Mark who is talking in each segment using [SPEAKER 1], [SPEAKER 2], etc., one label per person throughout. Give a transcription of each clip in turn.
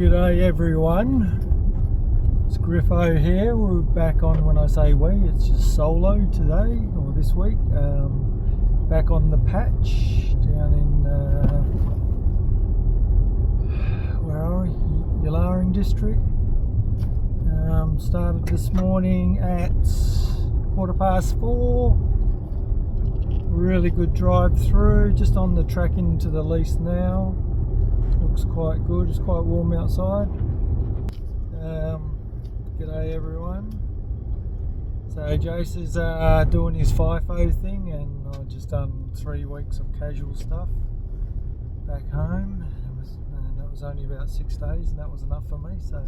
[SPEAKER 1] G'day everyone, it's Griffo here. We're back on, when I say we, it's just solo today, or this week. Back on the patch down in, where are we? Ularring district. Started this morning at 4:15. Really good drive through, just on the track into the lease now. Looks quite good, it's quite warm outside. G'day everyone. So Jace is doing his FIFO thing, and I've just done 3 weeks of casual stuff back home. That was only about 6 days, and that was enough for me. So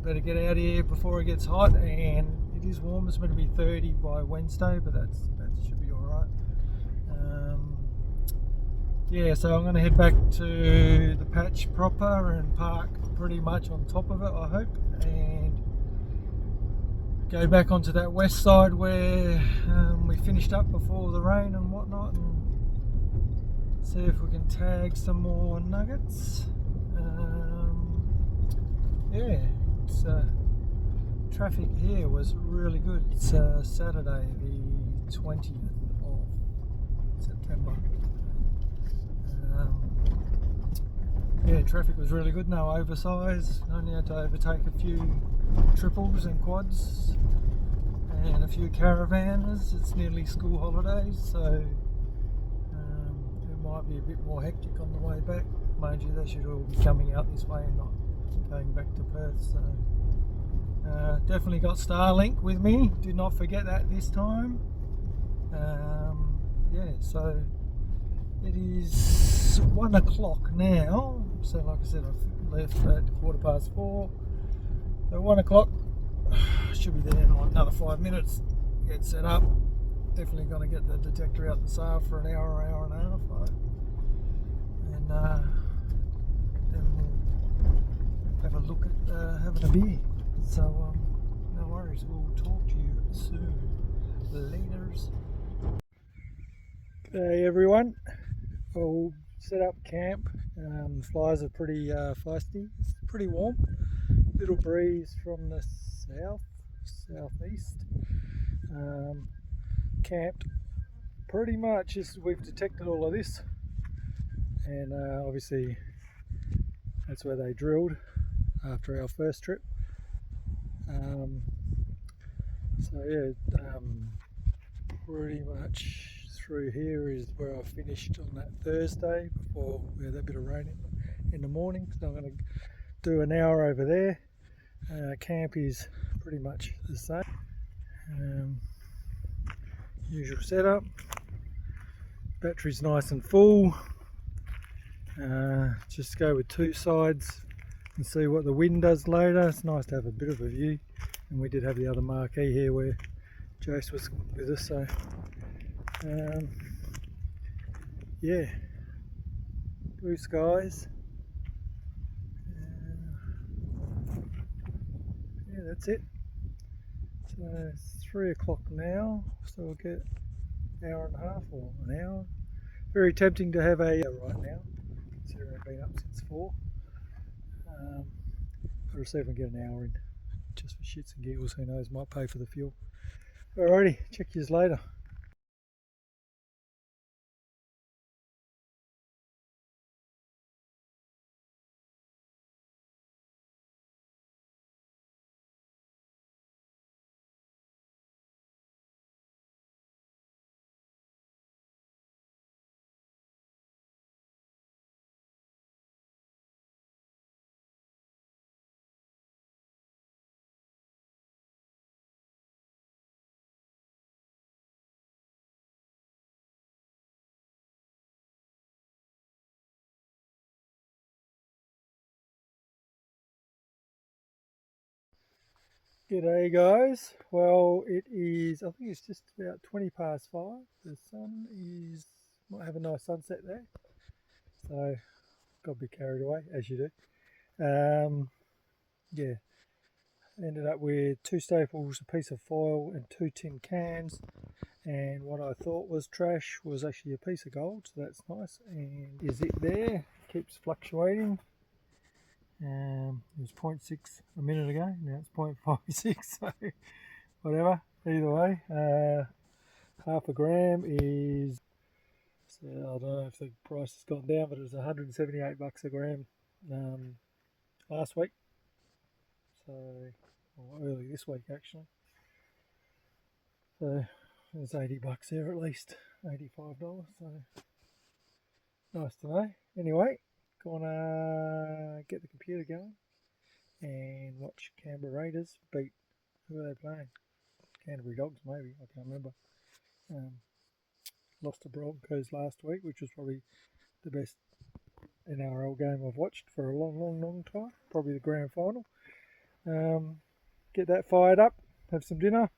[SPEAKER 1] better get out of here before it gets hot, and it is warm. It's going to be 30 by Wednesday, but that should be alright. Yeah, so I'm going to head back to the patch proper and park pretty much on top of it, I hope, and go back onto that west side where we finished up before the rain and whatnot, and see if we can tag some more nuggets. Yeah, it's traffic here was really good. It's Saturday the 20th of September. Yeah, traffic was really good, no oversize. Only had to overtake a few triples and quads and a few caravanners. It's nearly school holidays, so it might be a bit more hectic on the way back. Mind you, they should all be coming out this way and not going back to Perth. So definitely got Starlink with me, did not forget that this time. Yeah, so it is 1 o'clock now, so like I said, I left at 4:15. So 1 o'clock, should be there in like another 5 minutes, get set up. Definitely going to get the detector out the sail for an hour and a half, and then we'll have a look at having a beer. So no worries, we'll talk to you soon. Laters. G'day everyone. We'll set up camp. The flies are pretty feisty. It's pretty warm. Little breeze from the southeast. Camped pretty much as we've detected all of this, and obviously that's where they drilled after our first trip. So yeah, pretty much through here is where I finished on that Thursday before we had that bit of rain in the morning. So I'm going to do an hour over there. Camp is pretty much the same. Usual setup. Battery's nice and full. Just go with 2 sides and see what the wind does later. It's nice to have a bit of a view, and we did have the other marquee here where Jace was with us, so yeah, blue skies. Yeah, that's it. So it's 3 o'clock now, so we'll get an hour and a half or an hour. Very tempting to have a right now, considering I've been up since 4. But I'll see if I can get an hour in, just for shits and giggles. Who knows, might pay for the fuel. Alrighty, check yous later. G'day guys. Well, it is, I think it's just about 5:20. The sun might have a nice sunset there, so got a bit carried away, as you do. Yeah, ended up with 2 staples, a piece of foil and 2 tin cans, and what I thought was trash was actually a piece of gold, so that's nice. And is it there? keeps fluctuating. It was 0.6 a minute ago, now it's 0.56, so whatever, either way. Half a gram is, so I don't know if the price has gone down, but it was 178 bucks a gram last week, so early this week actually. So there's 80 bucks there at least, $85, so nice to know. Anyway, gonna get the computer going and watch Canberra Raiders beat, who are they playing? Canterbury Dogs maybe, I can't remember. Lost to Broncos last week, which was probably the best NRL game I've watched for a long time, probably the grand final. Get that fired up, have some dinner,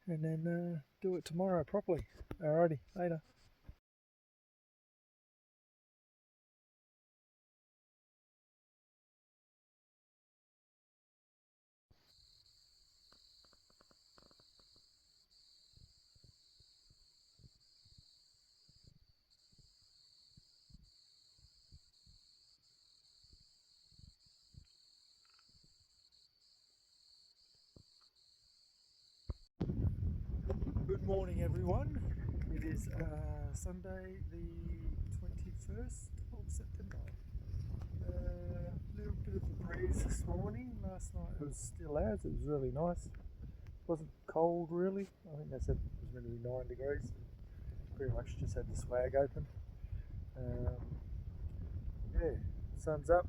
[SPEAKER 1] and then do it tomorrow properly. Alrighty, later. Good morning everyone. It is Sunday the 21st of September. A little bit of a breeze this morning. Last night it was still out, it was really nice. It wasn't cold really. I think they said it was meant to be 9 degrees. Pretty much just had the swag open. Yeah, sun's up.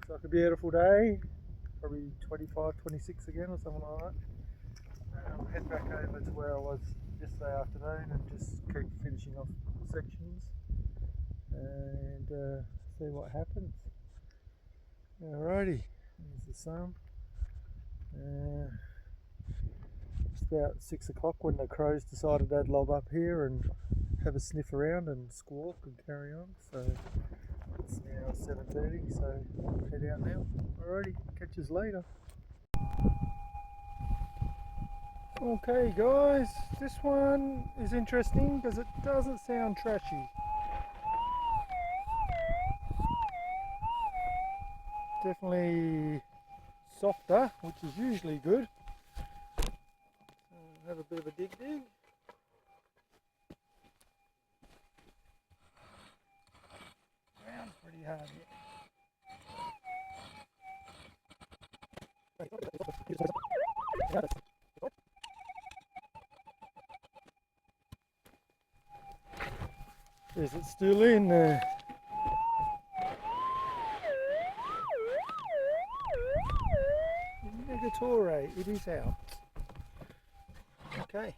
[SPEAKER 1] It's like a beautiful day. Probably 25, 26 again or something like that. Head back over to where I was yesterday afternoon and just keep finishing off sections and see what happens. Alrighty, there's the sun. It's about 6 o'clock when the crows decided they'd lob up here and have a sniff around and squawk and carry on. So it's now 7:30, so I'll head out now. Alrighty, catch us later. Okay guys, this one is interesting because it doesn't sound trashy. Definitely softer, which is usually good. Have a bit of a dig. Ground's pretty hard here. Is it still in there? Negatore, it is out. Okay.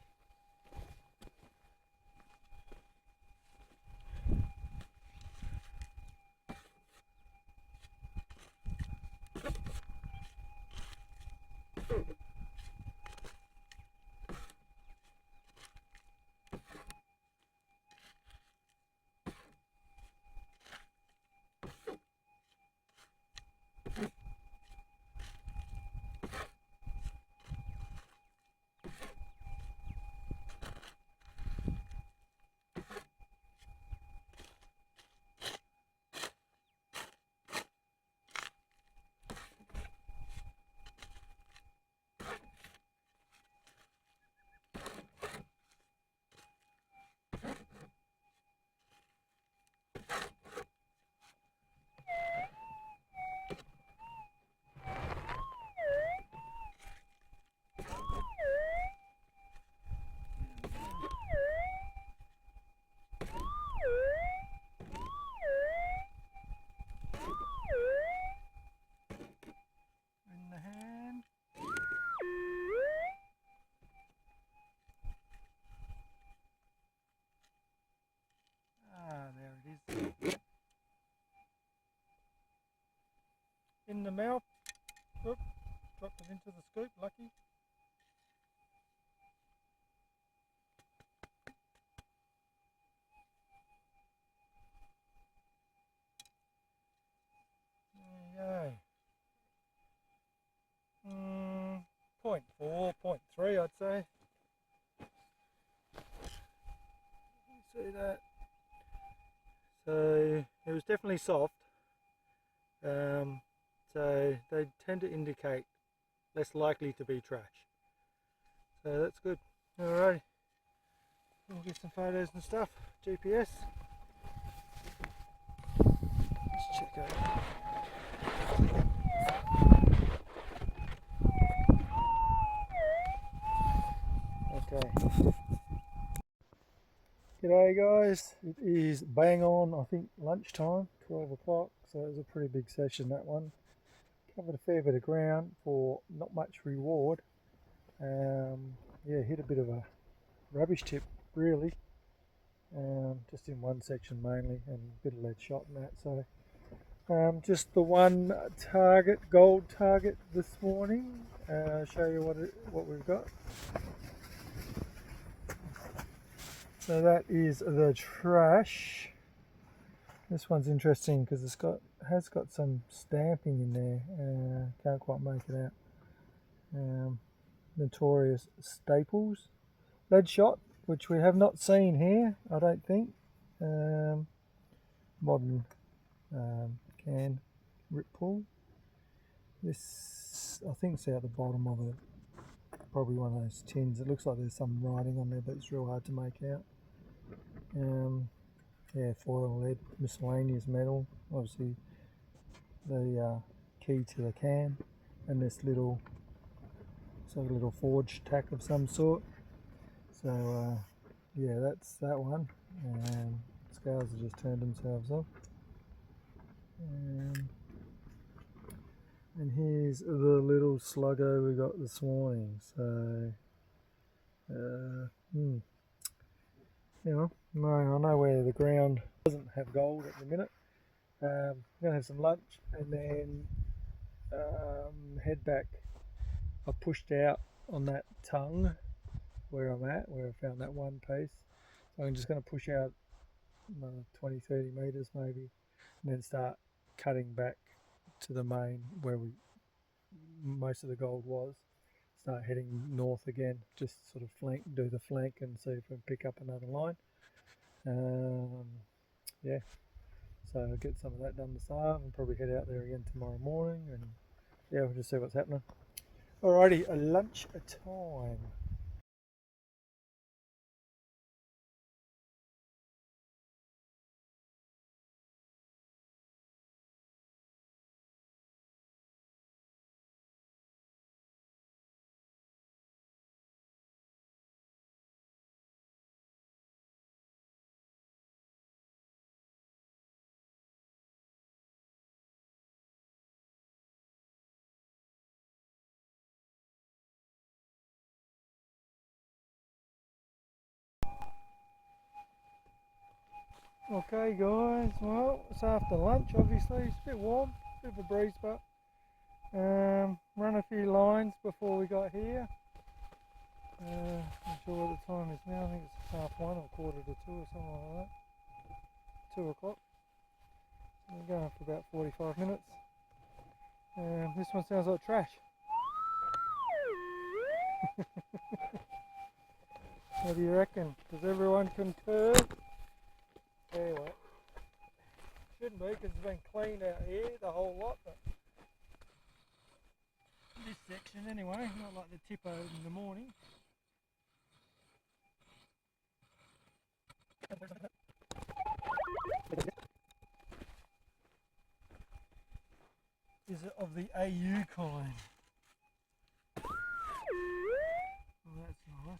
[SPEAKER 1] In the mouth. Oop, dropped it into the scoop, lucky. There you go. 0.4, 0.3 I'd say. See that? So It was definitely soft, so they tend to indicate less likely to be trash. So that's good. Alright, we'll get some photos and stuff. GPS. Let's check out. Okay. G'day guys, it is bang on, I think lunchtime, 12 o'clock, so it was a pretty big session, that one. Covered a fair bit of ground for not much reward. Yeah, hit a bit of a rubbish tip really, just in one section mainly, and a bit of lead shot and that. So just the one target, gold target this morning. I'll show you what we've got. So that is the trash. This one's interesting because has got some stamping in there. Can't quite make it out. Notorious Staples lead shot, which we have not seen here, I don't think. Modern can rip pull. This I think it's out the bottom of it. Probably one of those tins. It looks like there's some writing on there, but it's real hard to make out. Yeah, foil lead, miscellaneous metal, obviously the key to the can, and this little, it's like a little forge tack of some sort. So yeah, that's that one. Scales have just turned themselves off. And here's the little sluggo we got this morning. So you know, I know where the ground doesn't have gold at the minute. I'm going to have some lunch and then head back. I pushed out on that tongue where I'm at, where I found that one piece. So I'm just going to push out 20-30 metres maybe, and then start cutting back to the main where most of the gold was. Start heading north again, just sort of do the flank and see if we can pick up another line. Yeah, so I'll get some of that done this afternoon and probably head out there again tomorrow morning, and yeah, we'll just see what's happening. Alrighty, lunch time. Okay guys, well it's after lunch obviously, it's a bit warm, a bit of a breeze, but run a few lines before we got here. Not sure what the time is now, I think it's 1:30 or 1:45 or something like that. 2 o'clock. We're going for about 45 minutes. This one sounds like trash. What do you reckon? Does everyone concur? Anyway, shouldn't be because it's been cleaned out here, the whole lot, but this section anyway, not like the tippo in the morning. Is it of the AU kind? Well, that's nice.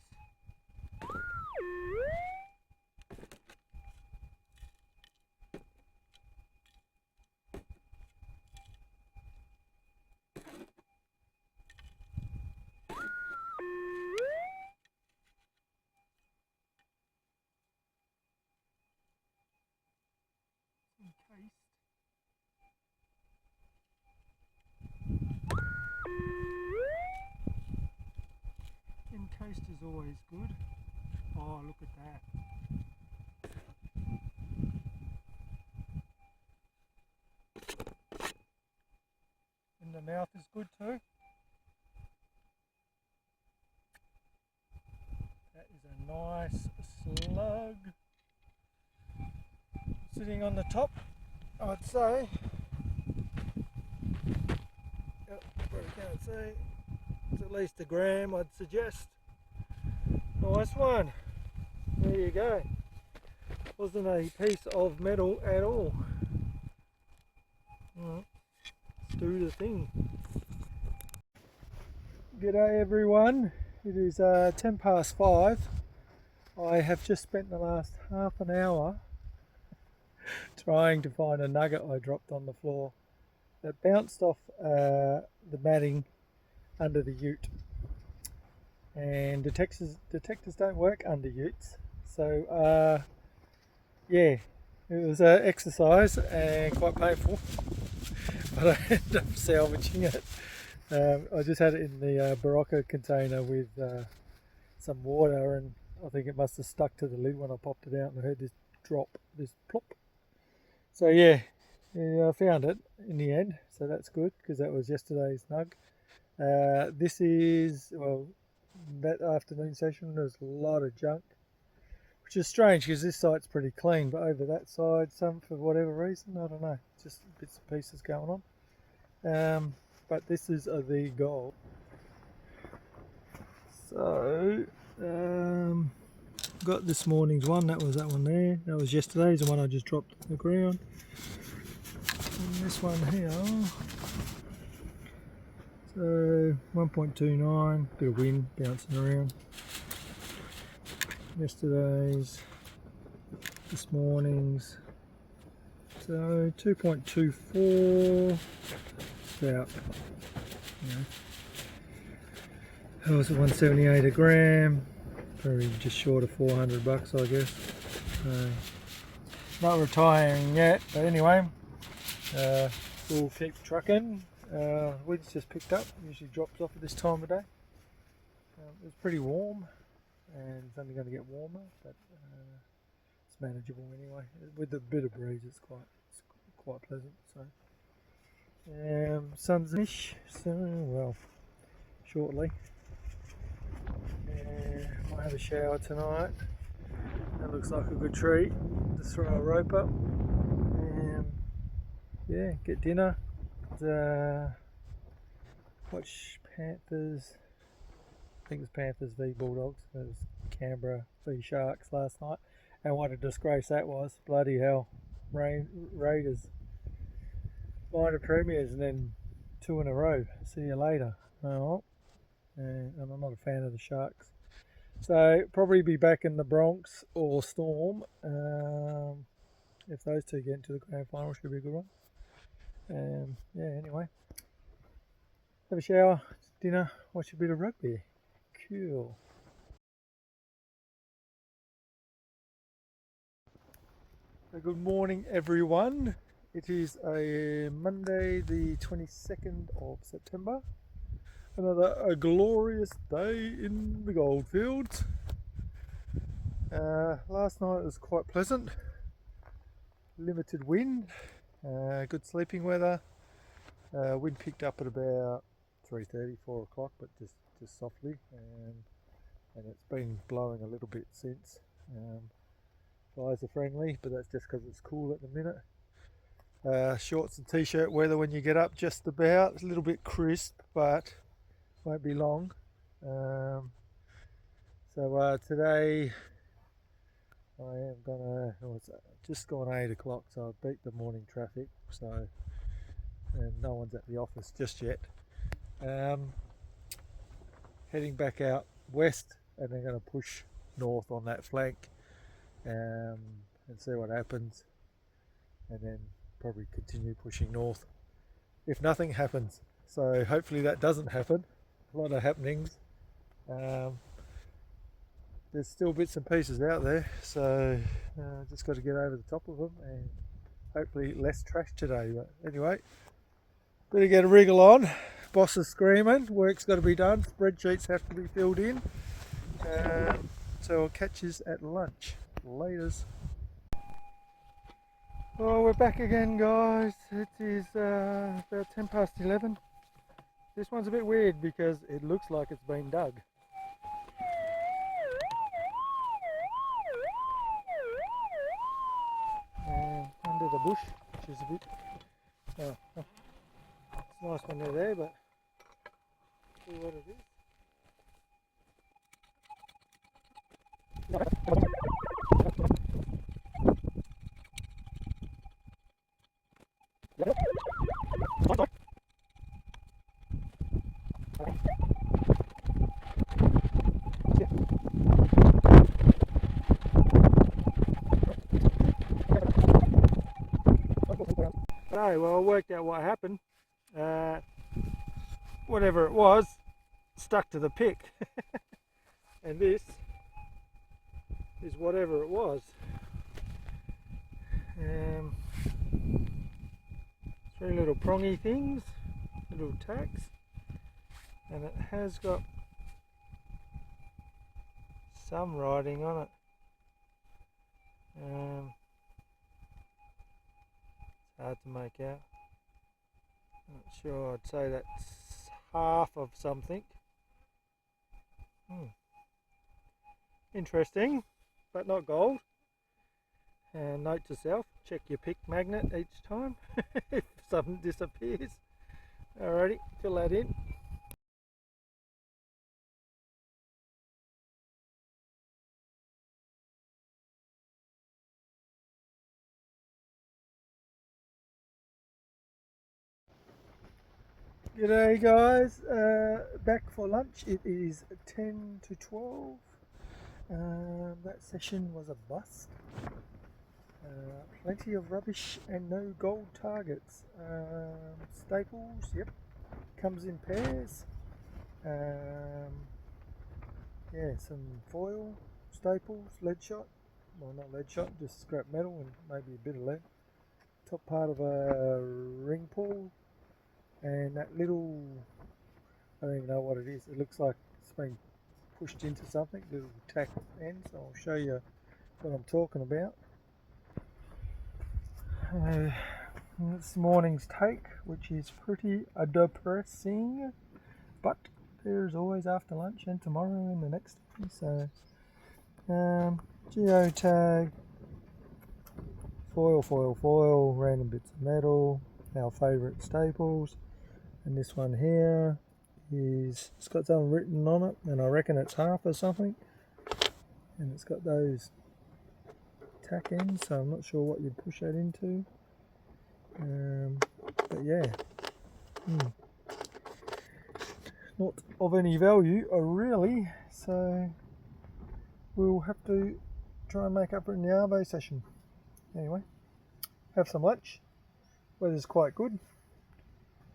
[SPEAKER 1] Encased is always good. Oh, look at that. And the mouth is good too. That is a nice slug. Sitting on the top I'd say, probably can't see, it's at least a gram I'd suggest. Nice one. There you go. Wasn't a piece of metal at all. Let's do the thing. G'day everyone. It is 10 past 5. I have just spent the last half an hour trying to find a nugget I dropped on the floor that bounced off the matting under the ute. And detectors don't work under utes, so yeah, it was an exercise and quite painful, but I ended up salvaging it. I just had it in the Barocca container with some water, and I think it must have stuck to the lid when I popped it out, and I heard this drop, this plop. So yeah, I found it in the end, so that's good because that was yesterday's nug. This is, well, that afternoon session there's a lot of junk, which is strange because this site's pretty clean, but over that side, some for whatever reason, I don't know, just bits and pieces going on. But this is the goal. So got this morning's one. That was that one there. That was yesterday's, the one I just dropped on the ground. And this one here, so 1.29, bit of wind bouncing around. Yesterday's, this morning's, so 2.24, about, that was at 178 a gram, probably just short of 400 bucks, I guess. Not retiring yet, but anyway, we'll keep trucking. Wind's just picked up, usually drops off at this time of day. It was pretty warm, and it's only going to get warmer, but it's manageable anyway. With a bit of breeze, it's quite pleasant. So, sun's-ish, so well, shortly. Might have a shower tonight. That looks like a good treat. Just throw a rope up, and yeah, get dinner. Watch Panthers. I think it was Panthers v Bulldogs. It was Canberra v Sharks last night, and what a disgrace that was. Bloody hell. Raiders minor premiers and then 2 in a row. See you later. Oh, and I'm not a fan of the Sharks. So probably be back in the Bronx or Storm. If those two get into the grand final, should be a good one. Yeah, anyway. Have a shower, dinner, watch a bit of rugby. Cool. So good morning everyone. It is a Monday the 22nd of September. Another glorious day in the goldfields. Last night was quite pleasant. Limited wind, good sleeping weather. Wind picked up at about 3:30, 4 o'clock, but just softly, and it's been blowing a little bit since. Flies are friendly, but that's just because it's cool at the minute. Shorts and t-shirt weather when you get up, just about. It's a little bit crisp, but won't be long. So today I am gonna, it's just gone 8 o'clock, so I've beat the morning traffic, so, and no one's at the office just yet. Heading back out west, and then going to push north on that flank, and see what happens, and then probably continue pushing north if nothing happens. So hopefully that doesn't happen. A lot of happenings. There's still bits and pieces out there, so just got to get over the top of them, and hopefully less trash today. But anyway, better get a wriggle on. Boss is screaming, work's got to be done, spreadsheets have to be filled in. So I'll catch you at lunch. Laters. Oh, we're back again, guys. It is about 10 past 11. This one's a bit weird because it looks like it's been dug. Under the bush, is a bit. Oh, it's nice when they're there, but see what it is. Okay, well, I worked out what happened. Whatever it was, stuck to the pick. And this is whatever it was. Three little prongy things, little tacks, and it has got some writing on it. It's hard to make out. Not sure, I'd say that's half of something. Interesting, but not gold. And note to self, check your pick magnet each time if something disappears. Alrighty, fill that in. G'day guys, back for lunch. It is 10 to 12. That session was a bust. Plenty of rubbish and no gold targets. Staples, yep, comes in pairs. Yeah, some foil, staples, lead shot. Well, not lead shot, just scrap metal and maybe a bit of lead. Top part of a ring pull. And that little, I don't even know what it is. It looks like it's been pushed into something, little tack end. So I'll show you what I'm talking about. This morning's take, which is pretty depressing, but there's always after lunch and tomorrow and the next day. So, geotag, foil, random bits of metal, our favourite staples. And this one here is, it's got something written on it, and I reckon it's half or something. And it's got those tack ends, so I'm not sure what you'd push that into. But yeah, not of any value, really. So we'll have to try and make up for it in the Arvo session. Anyway, have some lunch. Weather's quite good.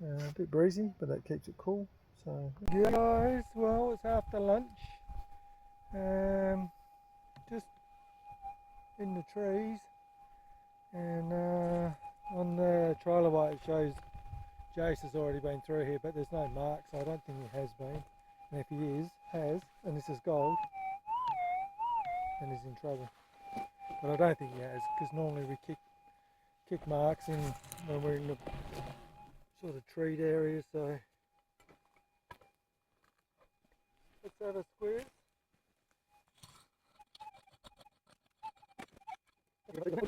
[SPEAKER 1] A bit breezy, but that keeps it cool. So, guys, well, it's after lunch. Just in the trees, and on the trailer light it shows Jace has already been through here, but there's no marks, so I don't think he has been. And if he has, and this is gold, then he's in trouble. But I don't think he has, because normally we kick marks in when we're in the sort of treed area, so let's have a squeeze. There we go.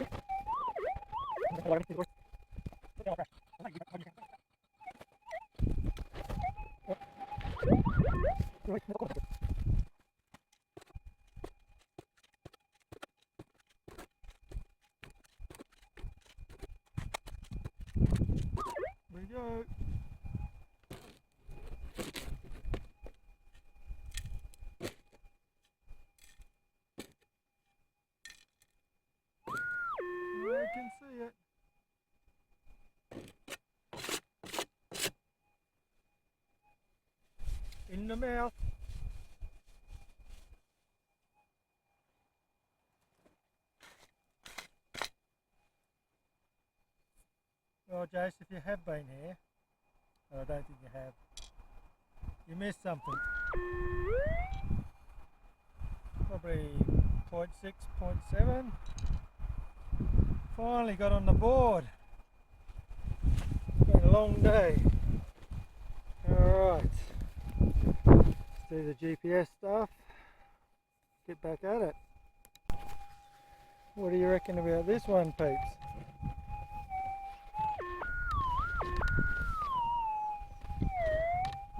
[SPEAKER 1] I can see it. In the mouth. Well, Jace, if you have been here, and I don't think you have, you missed something. Probably 0.6, 0.7. Finally got on the board. Been a long day. Alright, let's do the GPS stuff. Get back at it. What do you reckon about this one, peeps?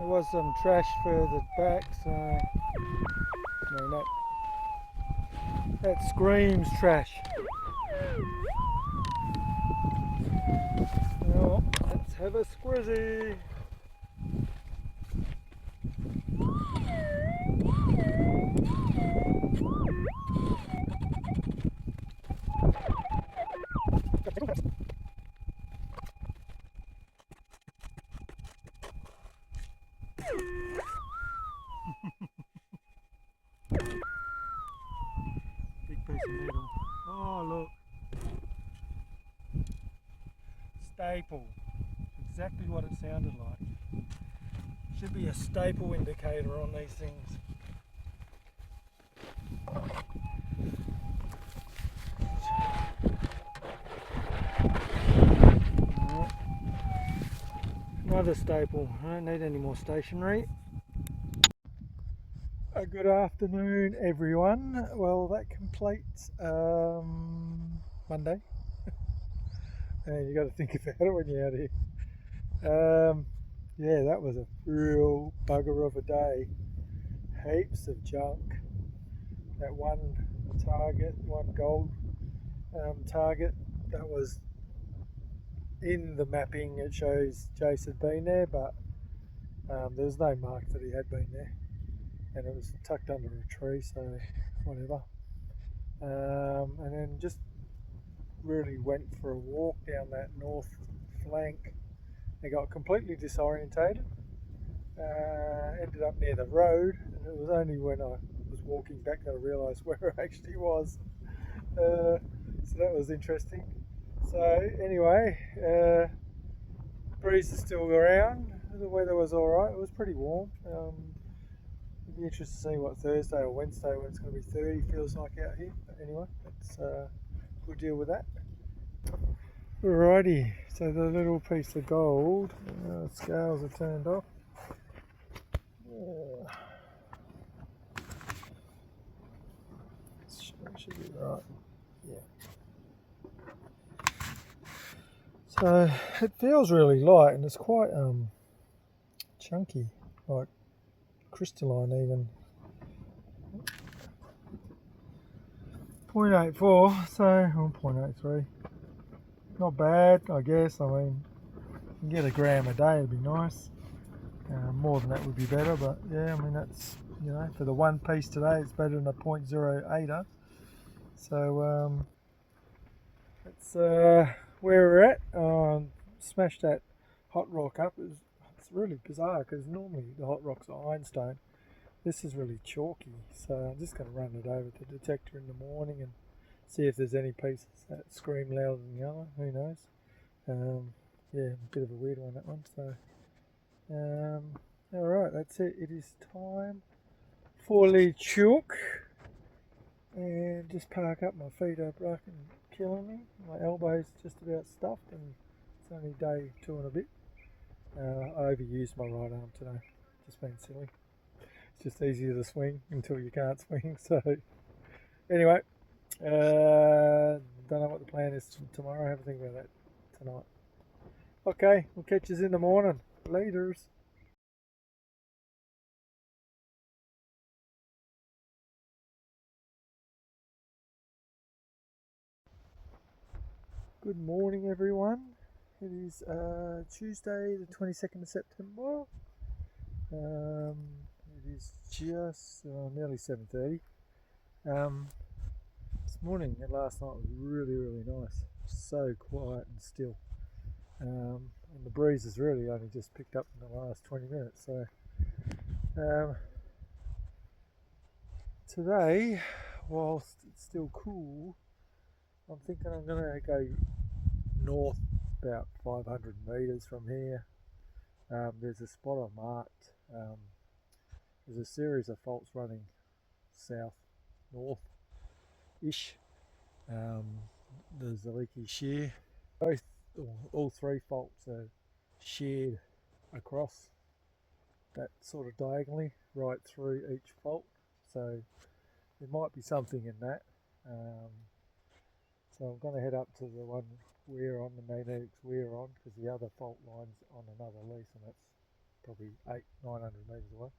[SPEAKER 1] There was some trash further back, so I mean that screams trash. Well, let's have a squizzy. Big piece of metal. Oh look. Staple. Exactly what it sounded like. Should be a staple indicator on these things. Another staple. I don't need any more stationery. A good afternoon, everyone. Well, that completes Monday. And you got to think about it when you're out here. Yeah, that was a real bugger of a day. Heaps of junk. That one target, one gold target, that was in the mapping. It shows Jace had been there, but there was no mark that he had been there, and it was tucked under a tree, so whatever. And then just really went for a walk down that north flank. I got completely disorientated. Ended up near the road, and it was only when I was walking back that I realised where I actually was. So that was interesting. So anyway, breeze is still around. The weather was alright. It was pretty warm. It'd be interesting to see what Thursday or Wednesday when it's going to be 30 feels like out here. But anyway, we'll deal with that. Alrighty, so the little piece of gold, scales are turned off. Should be right. Yeah. So it feels really light, and it's quite chunky, like crystalline even. 0.84, so 0.83. Not bad, I guess. I mean, you can get a gram a day, it'd be nice. More than that would be better, but yeah, I mean that's, you know, for the one piece today, it's better than a 0.08er. So that's where we're at. Smashed that hot rock up. It's really bizarre because normally the hot rocks are ironstone. This is really chalky, so I'm just going to run it over the detector in the morning and see if there's any pieces that scream louder than the other. Who knows? Yeah, a bit of a weird one, that one. So, alright, that's it. It is time for the chook. And just park up. My feet are fucking killing me. My elbow's just about stuffed, and it's only day 2 and a bit. I overused my right arm today. Just being silly. It's just easier to swing until you can't swing. So anyway, don't know what the plan is tomorrow. Have a think about that tonight. Okay, we'll catch you in the morning. Laters. Good morning, everyone. It is Tuesday, the 22nd of September. It is just nearly 7:30. This morning and last night was really, really nice. So quiet and still. And the breeze has really only just picked up in the last 20 minutes. So today, whilst it's still cool, I'm thinking I'm going to go north about 500 metres from here. There's a spot I marked. There's a series of faults running south, north-ish. There's a leaky shear. All 3 faults are sheared across that sort of diagonally right through each fault. So there might be something in that. So I'm going to head up to the one we're on, the magnetics we're on, because the other fault line's on another lease, and that's probably 800-900 metres away,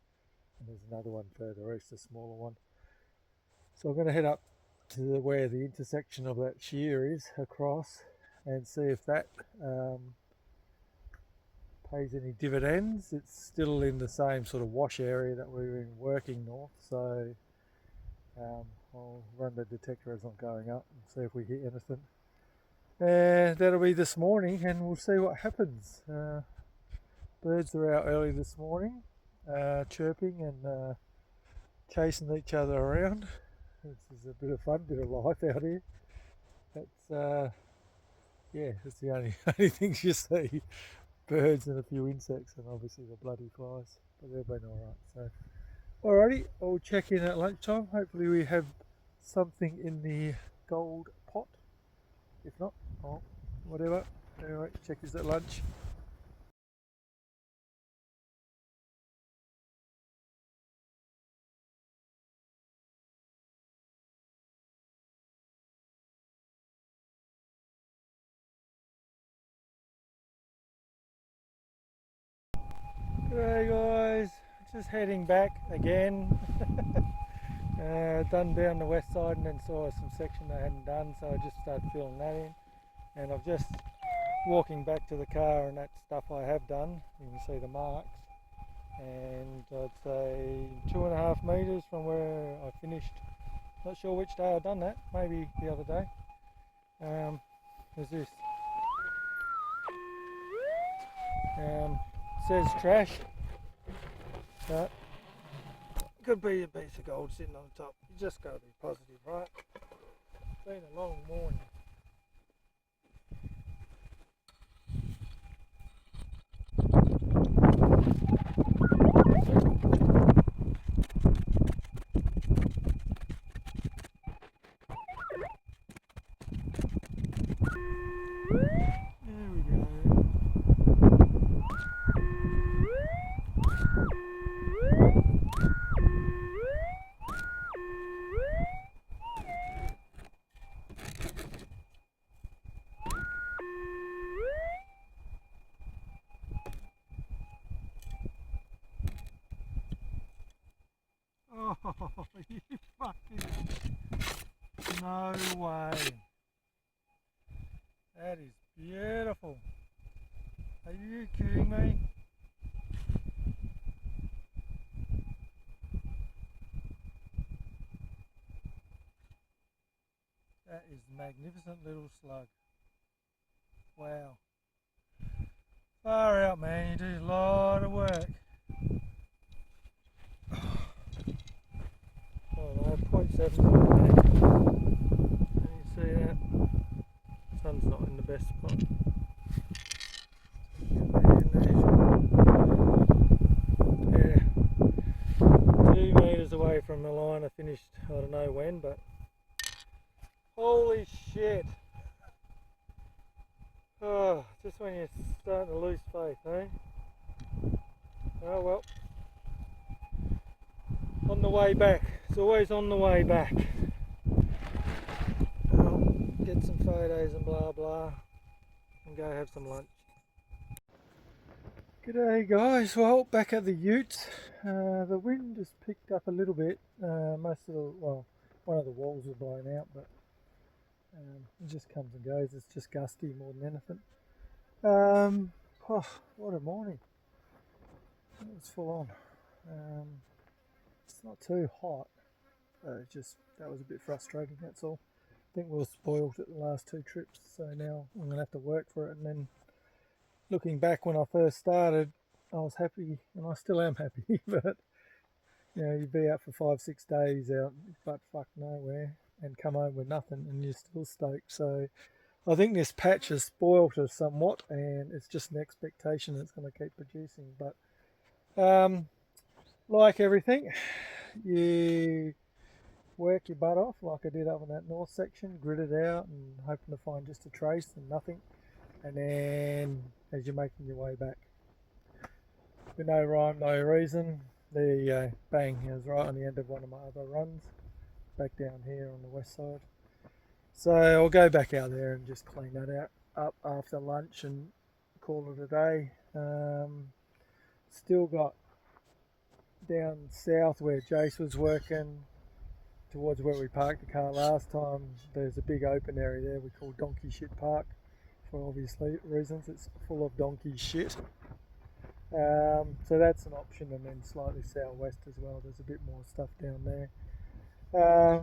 [SPEAKER 1] and there's another one further east, a smaller one. So I'm going to head up to where the intersection of that shear is across and see if that pays any dividends. It's still in the same sort of wash area that we've been working north, so I'll run the detector as I'm going up and see if we hit anything. And that'll be this morning, and we'll see what happens. Birds are out early this morning, chirping and chasing each other around. This is a bit of fun, bit of life out here. That's yeah, it's the only things you see. Birds and a few insects, and obviously the bloody flies, but they've been alright. So alrighty, I'll check in at lunchtime. Hopefully we have something in the gold pot. If not, oh, whatever. Anyway, check is at lunch. G'day guys, just heading back again. Done down the west side and then saw some section I hadn't done, so I just started filling that in. And I've just walking back to the car, and that stuff I have done, you can see the marks. And I'd say 2.5 metres from where I finished. Not sure which day I've done that, maybe the other day. There's this. Says trash, but could be a piece of gold sitting on top. You just got to be positive, right? It's been a long morning. There we go. Oh, you fucking... No way. That is beautiful. Are you kidding me? That is a magnificent little slug. Wow. Far out, man. You do a lot of work. Oh no, 0.7. Can you see that? Sun's not in the best spot. Yeah, 2 metres away from the line. I finished, I don't know when, but holy shit. Oh, just when you're starting to lose faith, eh? Oh well. On the way back. It's always on the way back. I'll get some photos and blah blah and go have some lunch. G'day guys, well back at the ute. The wind has picked up a little bit. Most of the, well, one of the walls are blown out, but it just comes and goes. It's just gusty more than anything. Oh, what a morning. It was full on. It's not too hot. Just that was a bit frustrating, that's all. I think we were spoiled at the last 2 trips, so now I'm going to have to work for it. And then looking back when I first started, I was happy, and I still am happy, but you know, you'd be out for 5-6 days out, but fuck nowhere, and come home with nothing, and you're still stoked. So I think this patch has spoiled us somewhat, and it's just an expectation it's going to keep producing. But like everything, you work your butt off like I did up in that north section, grit it out and hoping to find just a trace and nothing, and then as you're making your way back with no rhyme, no reason, there you go, bang, it was right on the end of one of my other runs back down here on the west side. So I'll go back out there and just clean that out up after lunch and call it a day. still got down south where Jace was working, towards where we parked the car last time, there's a big open area there we call Donkey Shit Park. For obvious reasons, it's full of donkey shit. So that's an option, and then slightly southwest as well, there's a bit more stuff down there.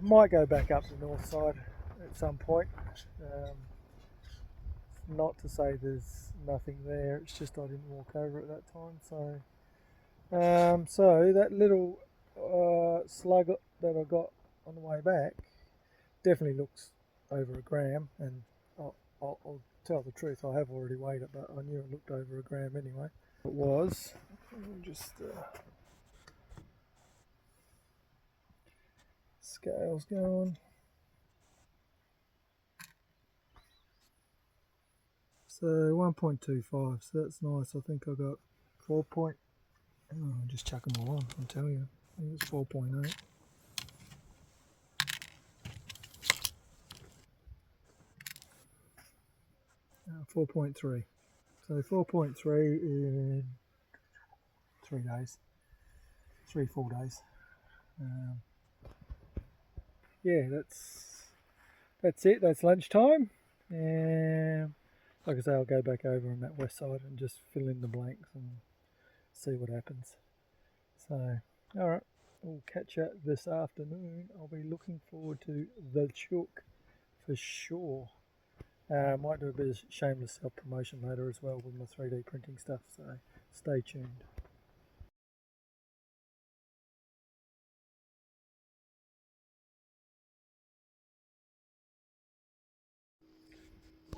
[SPEAKER 1] Might go back up the north side at some point. Not to say there's nothing there, it's just I didn't walk over at that time. So that little slug that I got on the way back definitely looks over a gram, and I'll tell the truth, I have already weighed it, but I knew it looked over a gram anyway. It was just scales going. So 1.25, so that's nice. I think I got 4 point. Oh, I'll just chuck them all on, I'll tell you. I think it's 4.8. 4.3. So 4.3 in 3 days. 3 full days. Yeah, that's it. That's lunchtime. And like I say, I'll go back over on that west side and just fill in the blanks and see what happens. So, alright, we'll catch up this afternoon. I'll be looking forward to the chook for sure. Might do a bit of shameless self-promotion later as well with my 3D printing stuff, so stay tuned.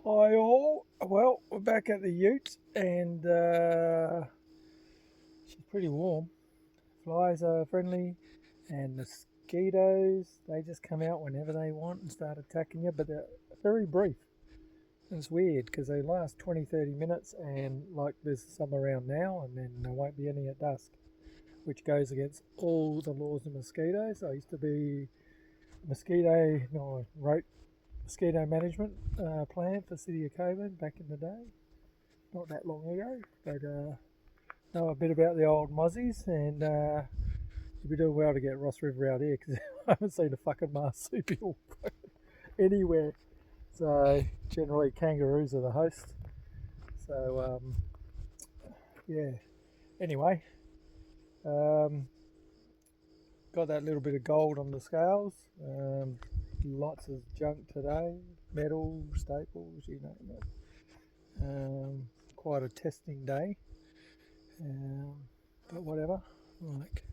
[SPEAKER 1] Hi all, well, we're back at the ute, and she's pretty warm. Flies are friendly, and mosquitoes, they just come out whenever they want and start attacking you, but they're very brief. It's weird because they last 20-30 minutes, and like there's some around now, and then there won't be any at dusk, which goes against all the laws of mosquitoes. I used to be wrote mosquito management plan for City of Coburn back in the day, not that long ago, but know a bit about the old mozzies, and you'd be doing well to get Ross River out here because I haven't seen a fucking marsupial anywhere. So generally kangaroos are the host. So yeah. Anyway, got that little bit of gold on the scales. Lots of junk today, metal, staples, you name it. Quite a testing day, but whatever. Like,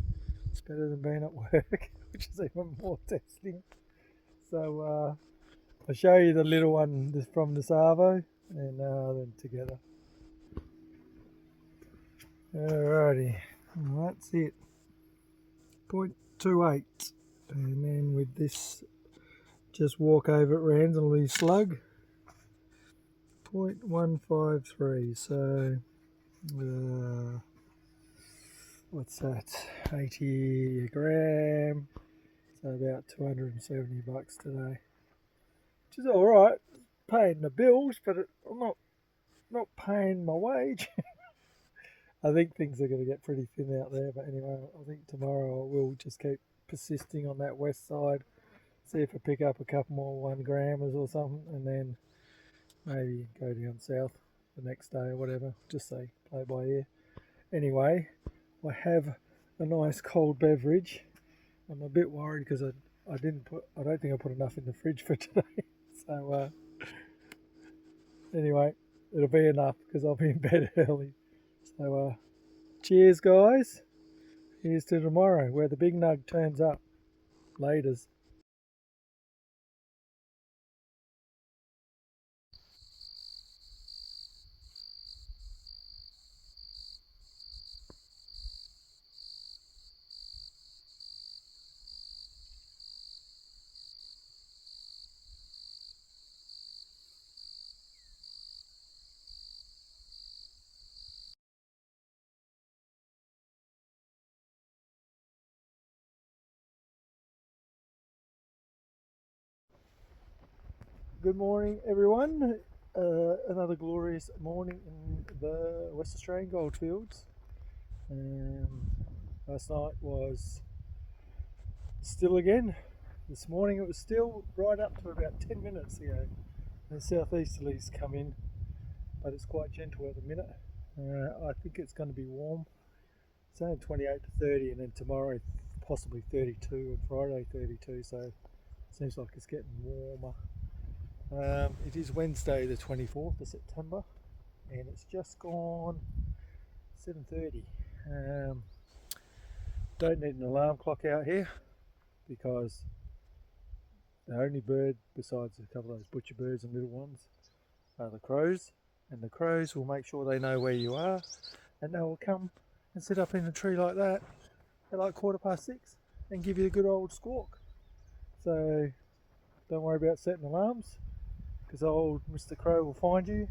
[SPEAKER 1] it's better than being at work, which is even more testing. So I'll show you the little one from the Savo, and then together. Alrighty, well, that's it. 0.28, and then with this, just walk over it randomly slug. 0.153, so what's that? 80 a gram, so about 270 bucks today, which is all right. Paying the bills, but I'm not paying my wage. I think things are going to get pretty thin out there, but anyway, I think tomorrow I will just keep persisting on that west side, see if I pick up a couple more 1 grammers or something, and then maybe go down south the next day or whatever, just say play by ear. Anyway, I have a nice cold beverage. I'm a bit worried because I don't think I put enough in the fridge for today. So anyway, it'll be enough because I'll be in bed early. So cheers guys. Here's to tomorrow where the big nug turns up. Laters. Good morning everyone. Another glorious morning in the West Australian goldfields. Last night was still again. This morning it was still right up to about 10 minutes ago. The southeasterlies come in, but it's quite gentle at the minute. I think it's going to be warm. It's only 28 to 30, and then tomorrow possibly 32, and Friday 32, so it seems like it's getting warmer. It is Wednesday the 24th of September, and it's just gone 7:30. Don't need an alarm clock out here because the only bird besides a couple of those butcher birds and little ones are the crows, and the crows will make sure they know where you are, and they will come and sit up in a tree like that at like 6:15 and give you a good old squawk. So don't worry about setting alarms, because old Mr. Crow will find you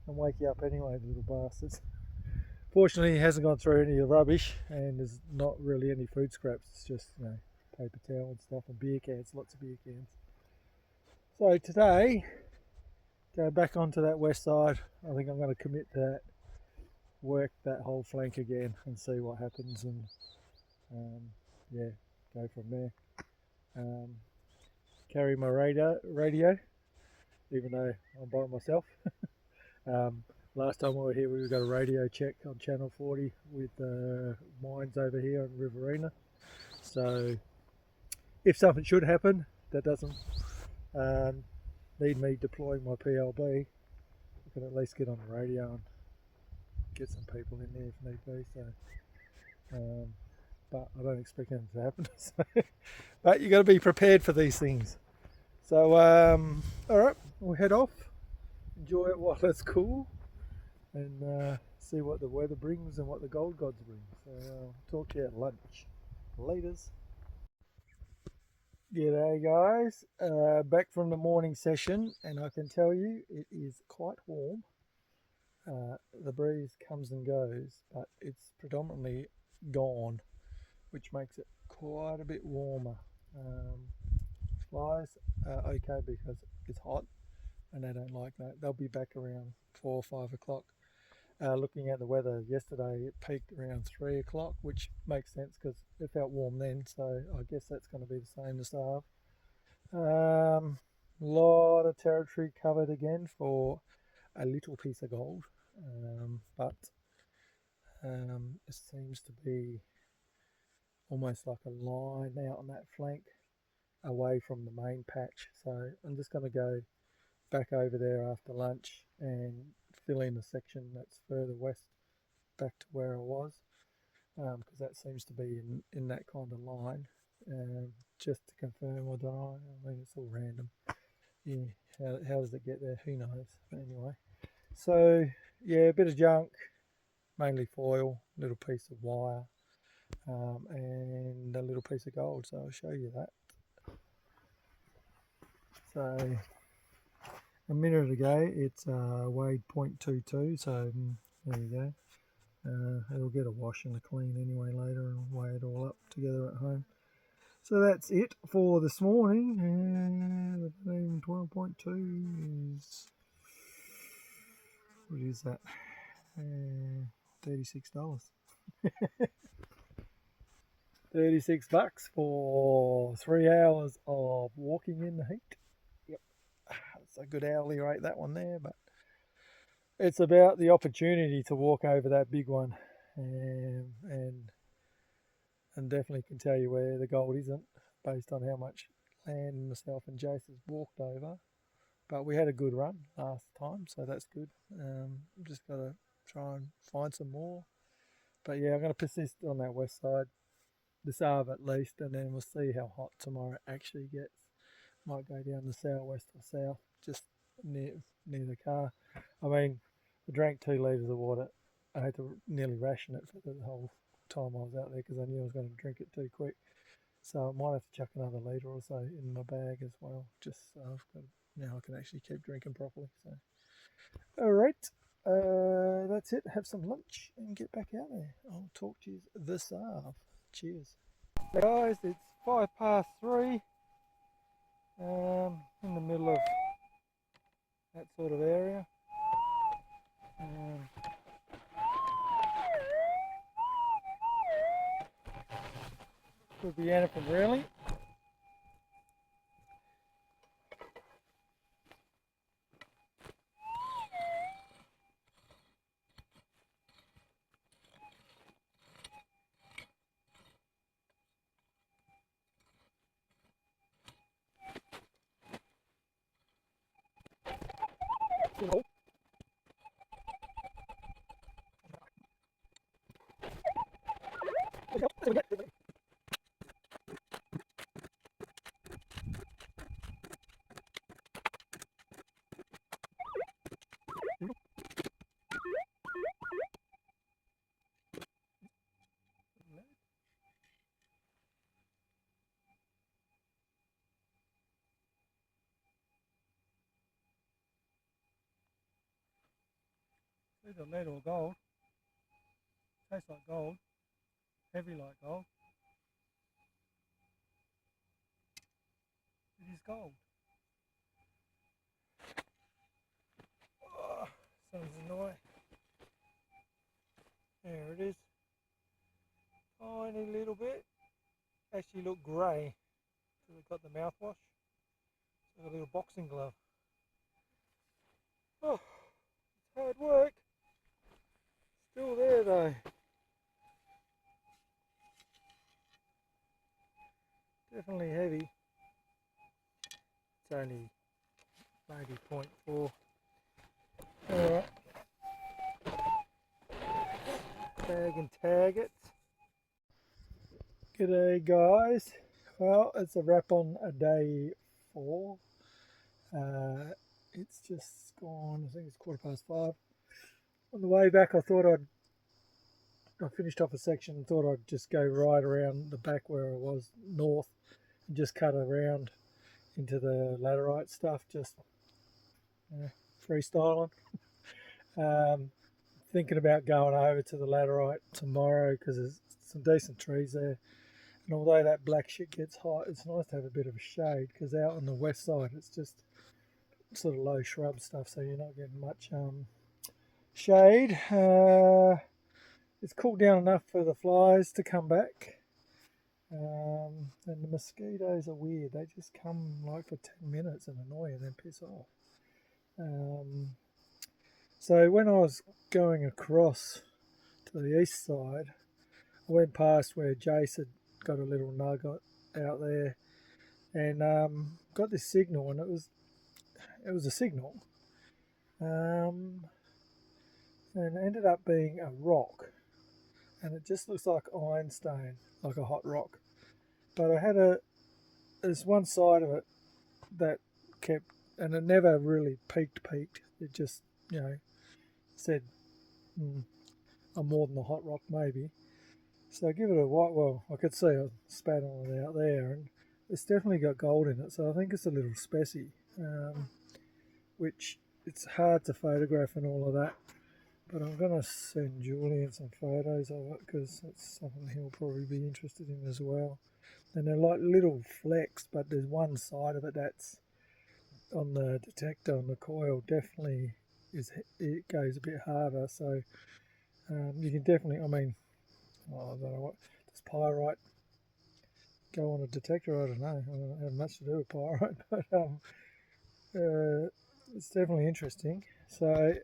[SPEAKER 1] and wake you up anyway, the little bastards. Fortunately, he hasn't gone through any of the rubbish, and there's not really any food scraps. It's just, paper towel and stuff, and beer cans, lots of beer cans. So today, go back onto that west side. I think I'm going to commit to that, work that whole flank again and see what happens, and go from there. Carry my radio, even though I'm by myself. Last time we were here, we got a radio check on Channel 40 with mines over here in Riverina. So if something should happen that doesn't need me deploying my PLB, we can at least get on the radio and get some people in there if need be. So, but I don't expect anything to happen. So, but you got to be prepared for these things. So, all right, we'll head off. Enjoy it while it's cool, and see what the weather brings and what the gold gods bring. So, talk to you at lunch. Laters. G'day guys, back from the morning session, and I can tell you it is quite warm. The breeze comes and goes, but it's predominantly gone, which makes it quite a bit warmer. Flies are okay because it's hot and they don't like that. They'll be back around 4 or 5 o'clock. Looking at the weather yesterday, it peaked around 3 o'clock, which makes sense because it felt warm then, so I guess that's going to be the same this half. Lot of territory covered again for a little piece of gold, but it seems to be almost like a line out on that flank away from the main patch. So I'm just going to go back over there after lunch and fill in the section that's further west back to where I was, because that seems to be in that kind of line, just to confirm or deny. I mean, it's all random. Yeah, how does it get there? Who knows? Anyway, so yeah, a bit of junk, mainly foil, little piece of wire, and a little piece of gold. So I'll show you that. So a minute ago, it's weighed 0.22. So there you go. It'll get a wash and a clean anyway later, and weigh it all up together at home. So that's it for this morning. And 12.2 is, what is that? $36. $36 for 3 hours of walking in the heat. Yep, it's a good hourly rate, that one there, but it's about the opportunity to walk over that big one, and definitely can tell you where the gold isn't based on how much land myself and Jace has walked over. But we had a good run last time, so that's good. Just got to try and find some more. But yeah, I'm going to persist on that west side this half at least, and then we'll see how hot tomorrow actually gets. Might go down the southwest or south, just near the car. I mean, I drank 2 litres of water. I had to nearly ration it for the whole time I was out there because I knew I was going to drink it too quick. So I might have to chuck another litre or so in my bag as well, just so I've got, now I can actually keep drinking properly. So, all right, that's it. Have some lunch and get back out there. I'll talk to you this half. Cheers. Hey guys, it's 3:05, in the middle of that sort of area. Could be anything really. Either lead or gold. Tastes like gold. Heavy like gold. It is gold. Oh, sun's annoying. There it is. Tiny little bit. Actually look grey. So they've got the mouthwash. So a little boxing glove. Oh, it's hard work. Still there though. Definitely heavy. It's only maybe 0.4. Alright. Bag and tag it. G'day guys. Well, it's a wrap on a day 4. It's just gone, I think it's 5:15. On the way back I finished off a section and thought I'd just go right around the back where I was north and just cut around into the laterite stuff, just freestyling. Thinking about going over to the laterite tomorrow because there's some decent trees there. And although that black shit gets hot, it's nice to have a bit of a shade because out on the west side it's just sort of low shrub stuff, so you're not getting much shade. It's cooled down enough for the flies to come back. And the mosquitoes are weird. They just come like for 10 minutes and annoy and then piss off. So when I was going across to the east side, I went past where Jace had got a little nug out there and got this signal, and it was a signal, and it ended up being a rock, and it just looks like ironstone, like a hot rock. But I had there's one side of it that kept, and it never really peaked. It just, said, I'm more than a hot rock maybe. So I give it a white, well, I could see I spat on it out there, and it's definitely got gold in it, so I think it's a little speci, which it's hard to photograph and all of that, but I'm going to send Julian some photos of it because it's something he'll probably be interested in as well. And they're like little flecks, but there's one side of it that's on the detector, on the coil, definitely it goes a bit harder, so you can definitely, I don't know what, does pyrite go on a detector? I don't know. I don't have much to do with pyrite, but it's definitely interesting. So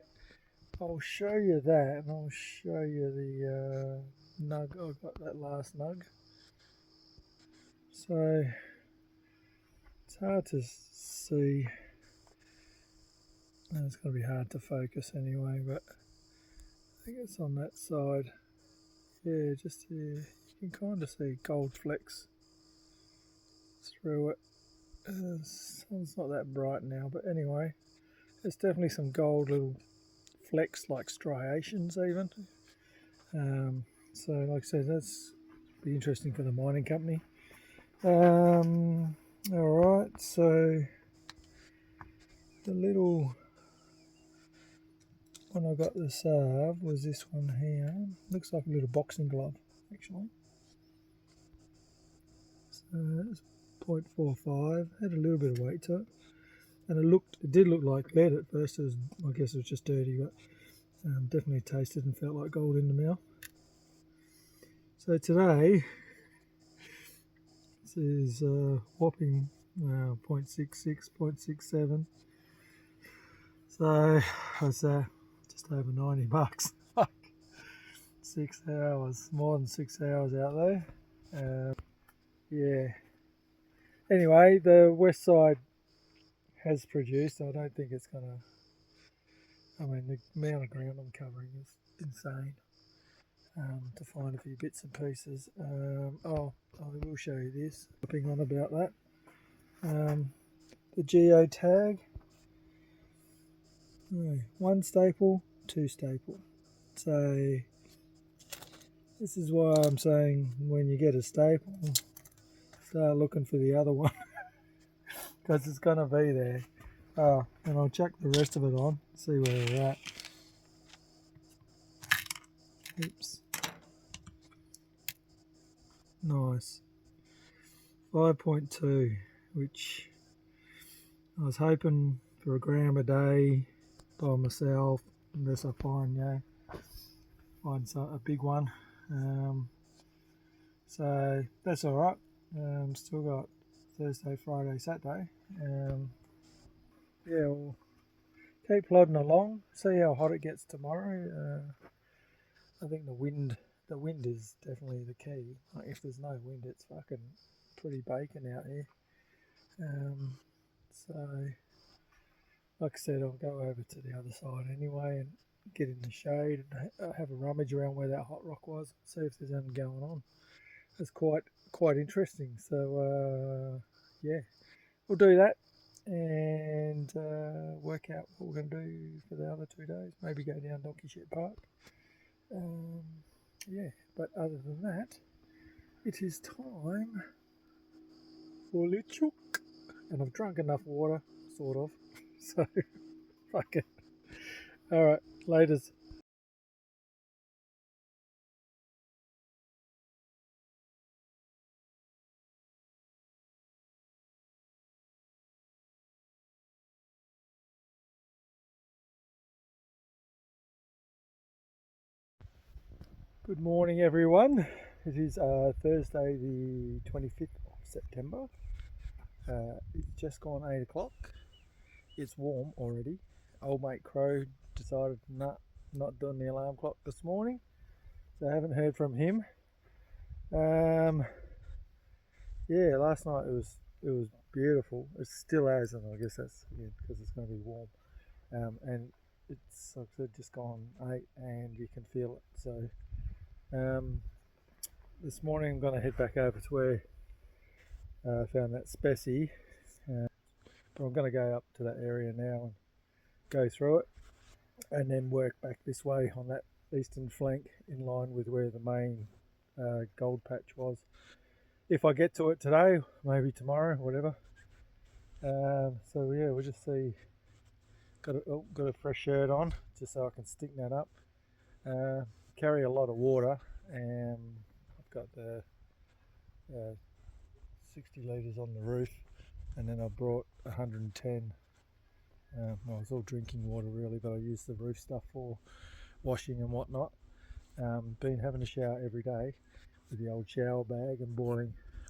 [SPEAKER 1] I'll show you that, and I'll show you the nug. I got that last nug. So it's hard to see, and it's going to be hard to focus anyway, but I think it's on that side. Yeah, just here. You can kind of see gold flecks through it. The sun's not that bright now, but anyway, there's definitely some gold little flecks, like striations even. So like I said, that's be interesting for the mining company. Alright, so the little one I got this was this one here. Looks like a little boxing glove actually. So it's 0.45, had a little bit of weight to it, and it did look like lead at first. I guess it was just dirty, but definitely tasted and felt like gold in the mouth. So today This is whopping 0.66, 0.67. So that's just over $90. 6 hours, more than 6 hours out there. Yeah. Anyway, the west side has produced. I don't think it's gonna. I mean, the amount of ground I'm covering is insane. To find a few bits and pieces. Oh, I will show you this. Hopping on about that. The geo tag. No, 1 staple, 2 staple. So this is why I'm saying when you get a staple, start looking for the other one because it's gonna be there. Oh, and I'll chuck the rest of it on, see where we're at. Oops. Nice. 5.2, which I was hoping for a gram a day by myself, unless I find, a big one. So that's all right. Still got Thursday, Friday, Saturday. Yeah, we'll keep plodding along. See how hot it gets tomorrow. I think the wind is definitely the key. Like if there's no wind, it's fucking pretty bacon out here. So, like I said, I'll go over to the other side anyway and get in the shade and have a rummage around where that hot rock was. See if there's anything going on. It's quite interesting. So yeah, we'll do that and work out what we're going to do for the other 2 days. Maybe go down Donkey Shit Park. Yeah, but other than that, it is time for the chook. And I've drunk enough water, sort of. So, fuck it. Alright, laters. Good morning, everyone. It is Thursday, the 25th of September. It's just gone 8 o'clock. It's warm already. Old mate Crow decided not doing the alarm clock this morning, so I haven't heard from him. Yeah, last night it was beautiful. It still is, and I guess that's because it's going to be warm. And it's like I said, just gone 8, and you can feel it. So this morning I'm going to head back over to where I found that speci. But I'm going to go up to that area now and go through it, and then work back this way on that eastern flank in line with where the main gold patch was. If I get to it today, maybe tomorrow, whatever. So yeah, we'll just see. Got a fresh shirt on just so I can stick that up. Carry a lot of water, and I've got the 60 litres on the roof, and then I brought 110. Well, it's all drinking water really, but I use the roof stuff for washing and whatnot. Been having a shower every day with the old shower bag and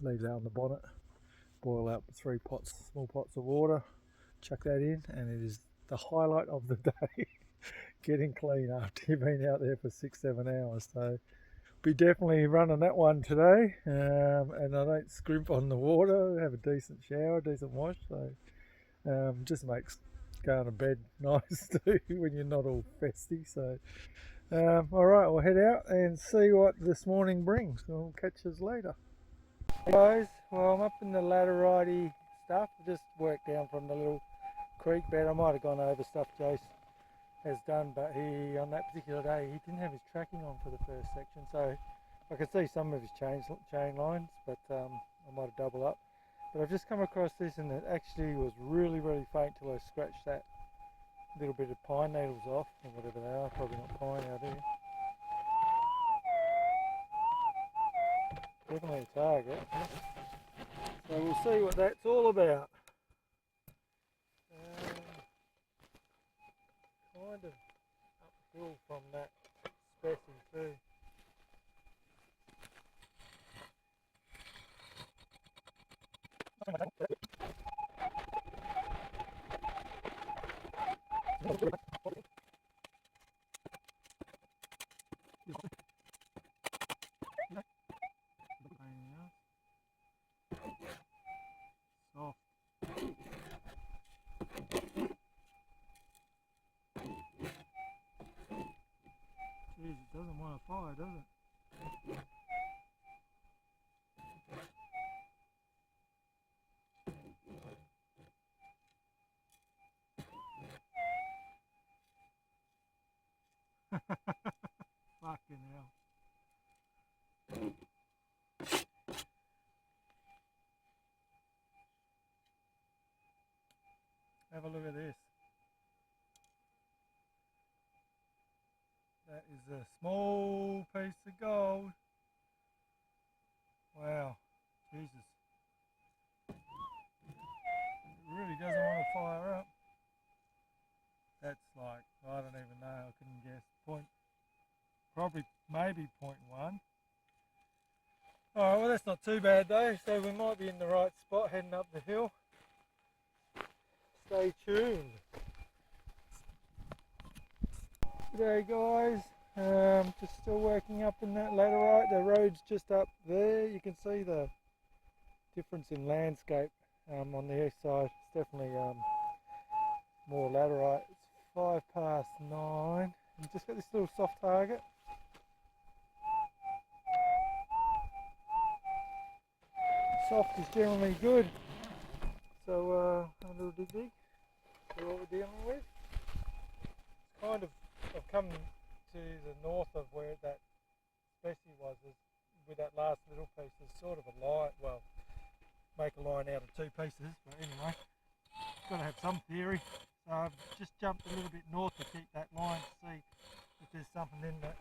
[SPEAKER 1] leave that on the bonnet, boil out 3 small pots of water, chuck that in, and it is the highlight of the day. Getting clean after you've been out there for 6-7 hours. So be definitely running that one today, and I don't scrimp on the water, have a decent shower, decent wash, so just makes going to bed nice too when you're not all festy. So alright, we'll head out and see what this morning brings. We'll catch us later. Hey guys, well I'm up in the laterite stuff. I just worked down from the little creek bed. I might have gone over stuff Jace has done, but he, on that particular day, he didn't have his tracking on for the first section, so I could see some of his chain lines, but I might have doubled up. But I've just come across this, and it actually was really faint till I scratched that little bit of pine needles off, or whatever they are. Probably not pine out here. Definitely a target. So we'll see what that's all about. Kind of uphill from that speci too. Soft. Jeez, it doesn't want to fire, does it? Fucking hell. Have a look at this. That is a small piece of gold. Wow. Jesus. It really doesn't want to fire up. That's like, I don't even know, I couldn't guess. Probably maybe 0.1. Alright, well that's not too bad though, so we might be in the right spot heading up the hill. Stay tuned. G'day guys, just still working up in that laterite. The road's just up there. You can see the difference in landscape on the east side. It's definitely more laterite. It's 9:05. You just got this little soft target. Soft is generally good. So a little dig, see what we're dealing with. It's kind of, I've come to the north of where that speci was, with that last little piece. There's sort of a line, well, make a line out of two pieces, but anyway, got to have some theory. So I've just jumped a little bit north to keep that line to see if there's something in that.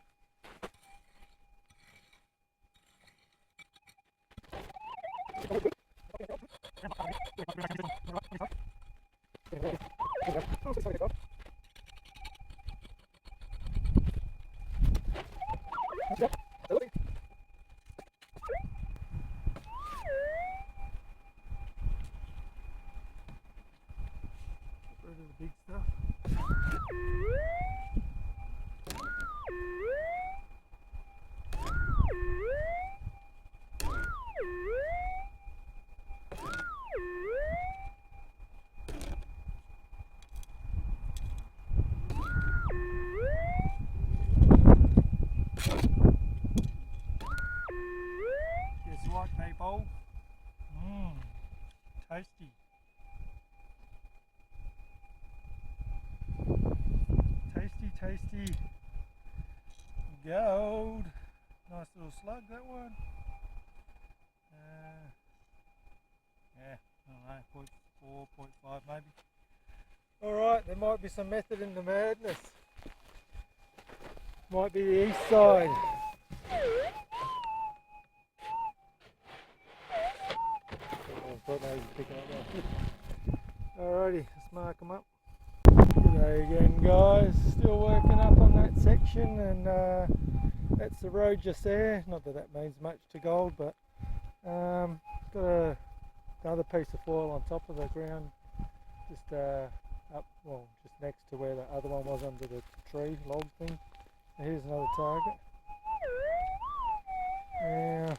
[SPEAKER 1] Rid of the big stuff. Guess what, people? Tasty. Tasty gold. Nice little slug, that one. Yeah, I don't know, 0.4, 0.5 maybe. Alright, there might be some method in the madness. Might be the east side. Alrighty, let's mark them up. G'day again guys, still working up on that section, and that's the road just there. Not that that means much to gold, but got another piece of foil on top of the ground, just up, well, just next to where the other one was under the tree log thing. And here's another target. Now,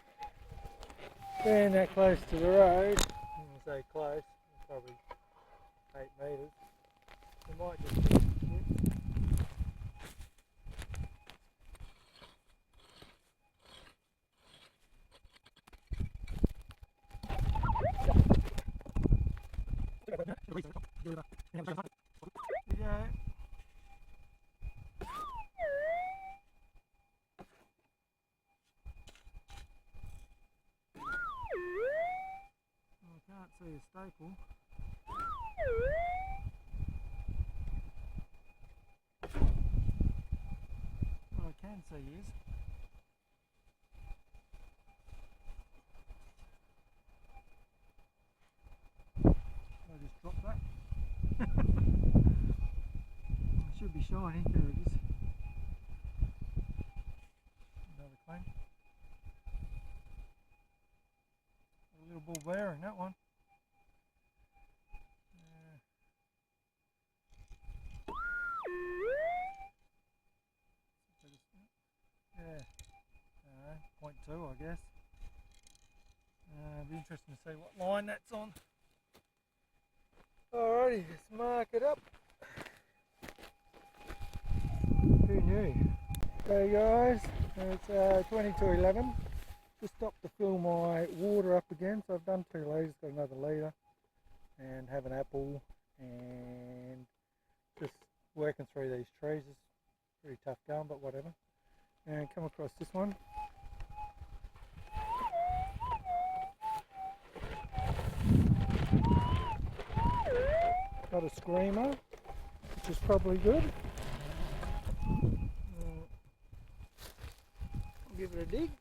[SPEAKER 1] being that close to the road, I wouldn't say close, probably 8 metres. It might just be yeah. I can't see a staple. What I can see is I just dropped that. It should be shiny. There it is. Another clean. A little ball bearing, that one. 0.2 I guess. It'll be interesting to see what line that's on. Alrighty, let's mark it up. Who knew? Okay guys, it's 20 to 11. Just stopped to fill my water up again, so I've done 2 litres, got another litre, and have an apple, and just working through these trees. It's pretty tough going, but whatever. And come across this one. Got a screamer, which is probably good. Give it a dig.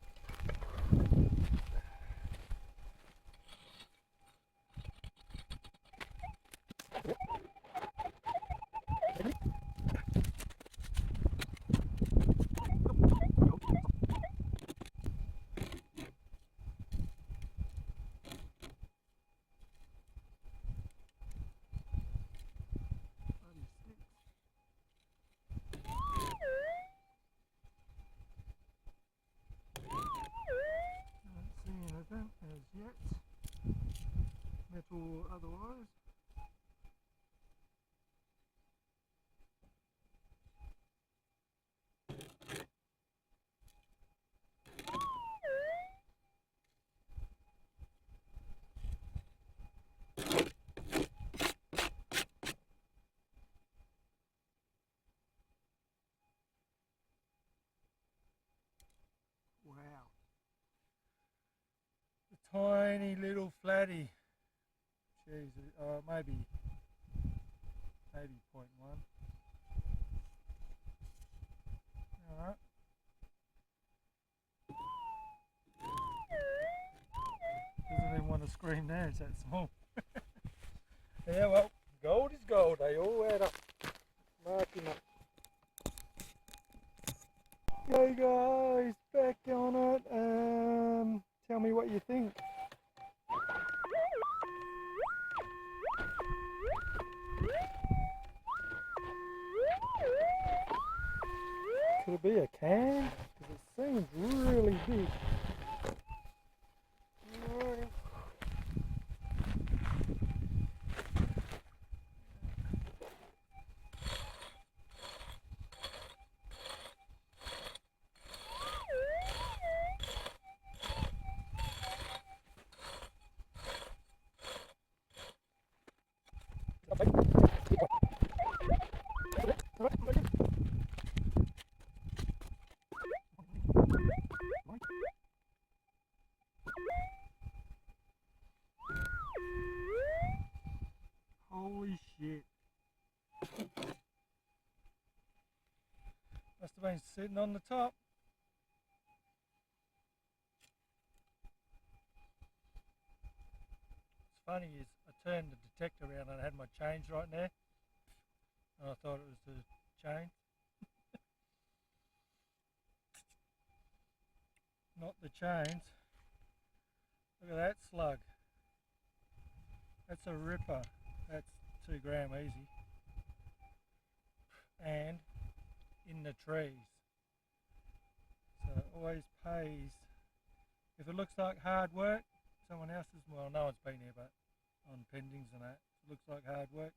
[SPEAKER 1] As yet, metal otherwise. Wow. A tiny little flatty. Jeez, maybe 0.1. Alright. Doesn't even want to scream there, it's that small. Yeah, well, gold is gold, they all add up. Mark him up. Okay guys, back on it. Tell me what you think. Could it be a can? Because it seems really big. Alrighty. Holy shit. Must have been sitting on the top. What's funny is I turned the detector around and I had my chains right there. And I thought it was the chain. Not the chains. Look at that slug. That's a ripper. That's 2 gram easy. And in the trees. So it always pays. If it looks like hard work, someone else's, well, no one's been here, but on pendings and that, it looks like hard work.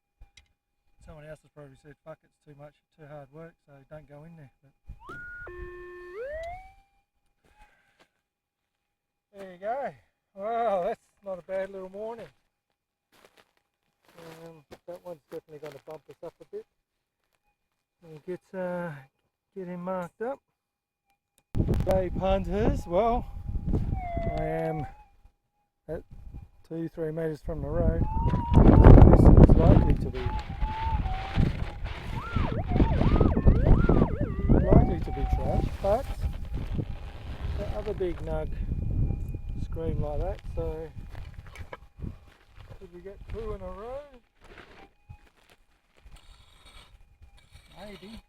[SPEAKER 1] Someone else has probably said, fuck, it's too much, too hard work, so don't go in there. But there you go. Wow, that's not a bad little morning. That one's definitely going to bump us up a bit. We'll get him marked up. Okay, punters, well, I am at 2-3 metres from the road, so this is likely to be trash, but the other big nug screamed like that, so could we get 2 in a row? Maybe.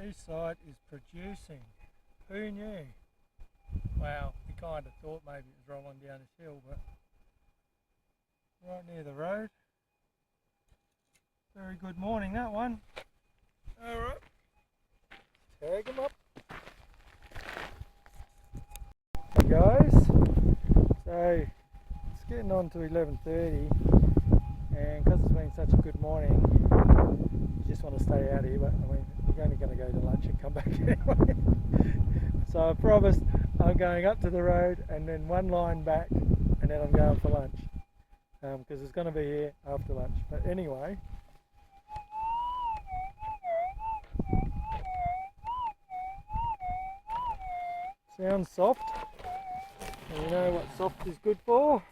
[SPEAKER 1] This side is producing. Who knew? Well, we kind of thought maybe it was rolling down this hill, but right near the road. Very good morning, that one. Alright, tag them up. Hey guys, so it's getting on to 11:30, and because it's been such a good morning, you just want to stay out here, but I mean, you're only going to go to lunch and come back anyway. So I promised I'm going up to the road and then one line back, and then I'm going for lunch, because it's going to be here after lunch. But anyway, sounds soft, and you know what soft is good for?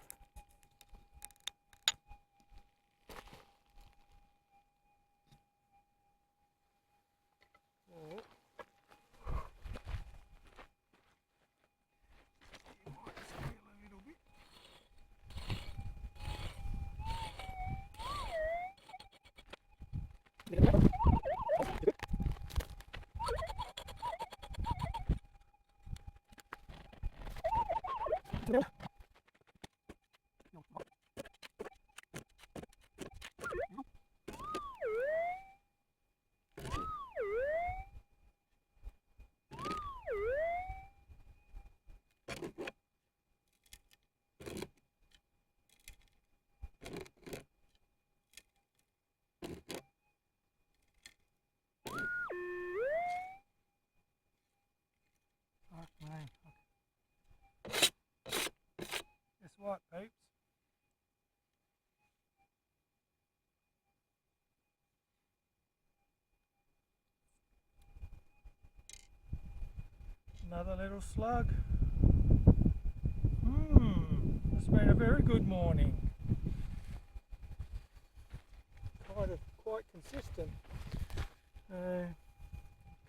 [SPEAKER 1] Guess what, peeps? Another little slug. It's been a very good morning. Kind of quite consistent.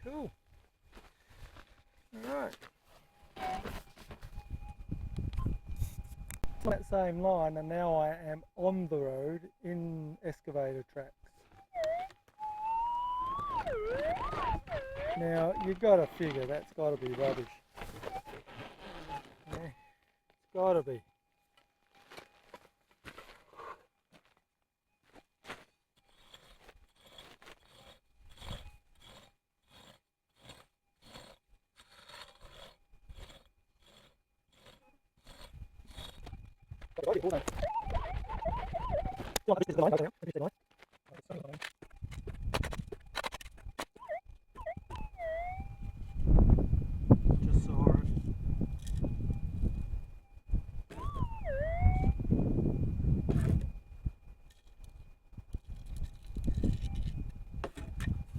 [SPEAKER 1] Cool. Alright. That same line, and now I am on the road in excavator tracks. Now you've got to figure that's got to be rubbish. Yeah, it's got to be. Just saw it.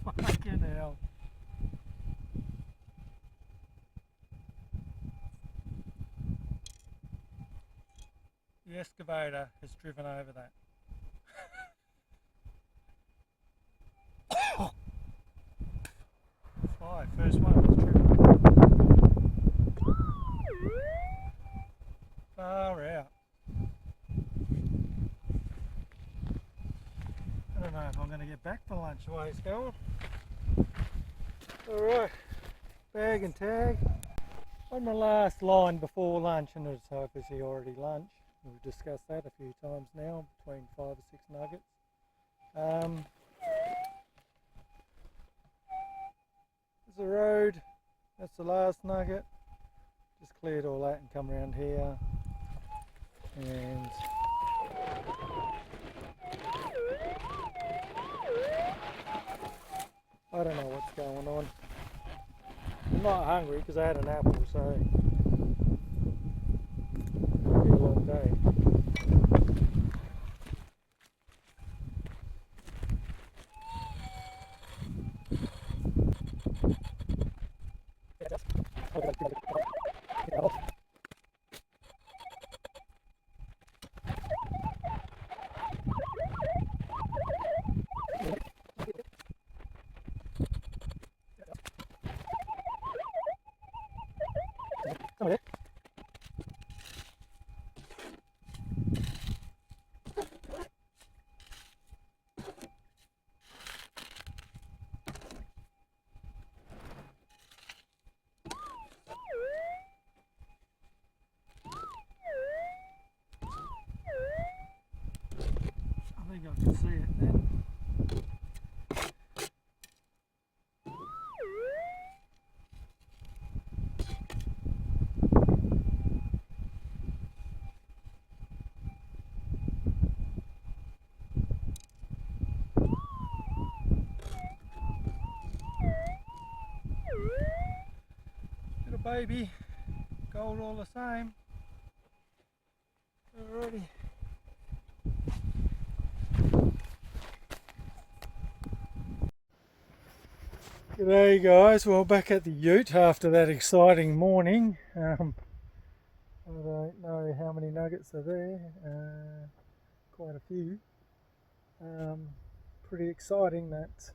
[SPEAKER 1] Fucking hell. The excavator has driven over that. Fly, first one was driven. Far out. I don't know if I'm going to get back for lunch the way it's going. Alright, bag and tag. On the last line before lunch, and it's obviously already lunch. We've discussed that a few times now, between 5 or 6 nuggets. There's the road, that's the last nugget. Just cleared all that and come around here. And I don't know what's going on. I'm not hungry because I had an apple, so it'll be a long day. I can see it then. Little baby, gold all the same. Alrighty. G'day guys, well back at the ute after that exciting morning. I don't know how many nuggets are there, quite a few. Pretty exciting that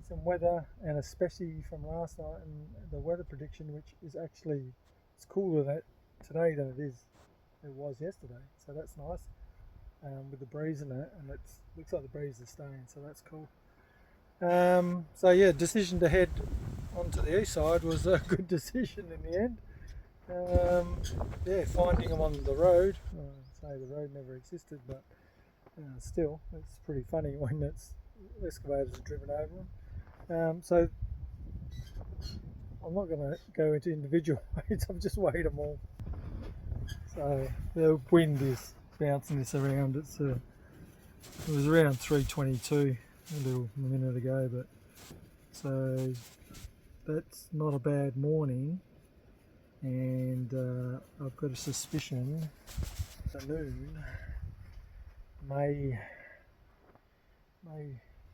[SPEAKER 1] some weather and a speci from last night and the weather prediction, which is actually, it's cooler today than it was yesterday, so that's nice, with the breeze in it, and it looks like the breeze is staying, so that's cool. So yeah, decision to head onto the east side was a good decision in the end. Yeah, finding them on the road, I'd say the road never existed, but still, it's pretty funny when excavators are driven over them. So I'm not going to go into individual weights, I've just weighed them all. So the wind is bouncing this around. It was around 322 a minute ago, but so that's not a bad morning, and I've got a suspicion the noon may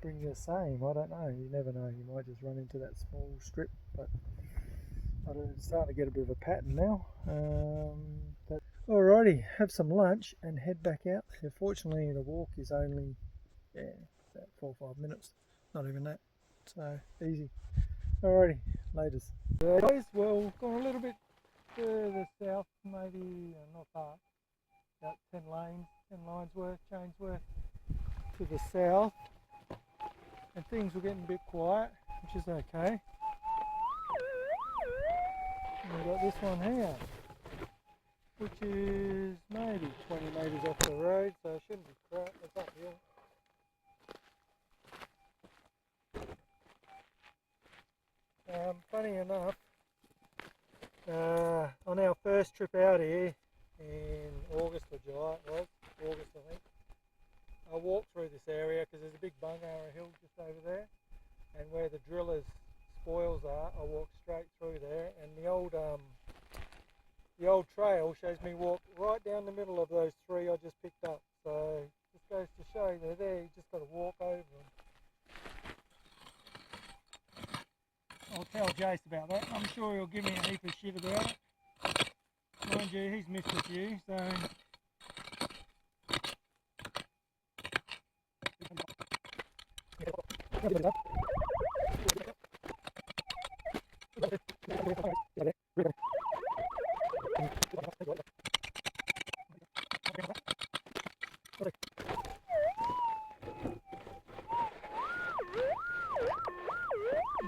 [SPEAKER 1] bring the same. I don't know, you never know, you might just run into that small strip, but it's starting to get a bit of a pattern now. Alrighty, have some lunch and head back out. Fortunately the walk is only about 4 or 5 minutes, not even that, so easy. Alrighty, laters. Guys, well, gone a little bit further south, maybe not far, about 10 lines worth, chains worth to the south, and things were getting a bit quiet, which is okay. And we've got this one here, which is maybe 20 metres off the road, so it shouldn't be crap, it's uphill. Funny enough, on our first trip out here in August or July, it was August I think, I walked through this area because there's a big bonanza hill just over there, and where the drillers' spoils are, I walked straight through there, and the old trail shows me walk right down the middle of those three I just picked up, so just goes to show they're there, you just got to walk over them. I'll tell Jace about that. I'm sure he'll give me a heap of shit about it. Mind you, he's missed a few, so...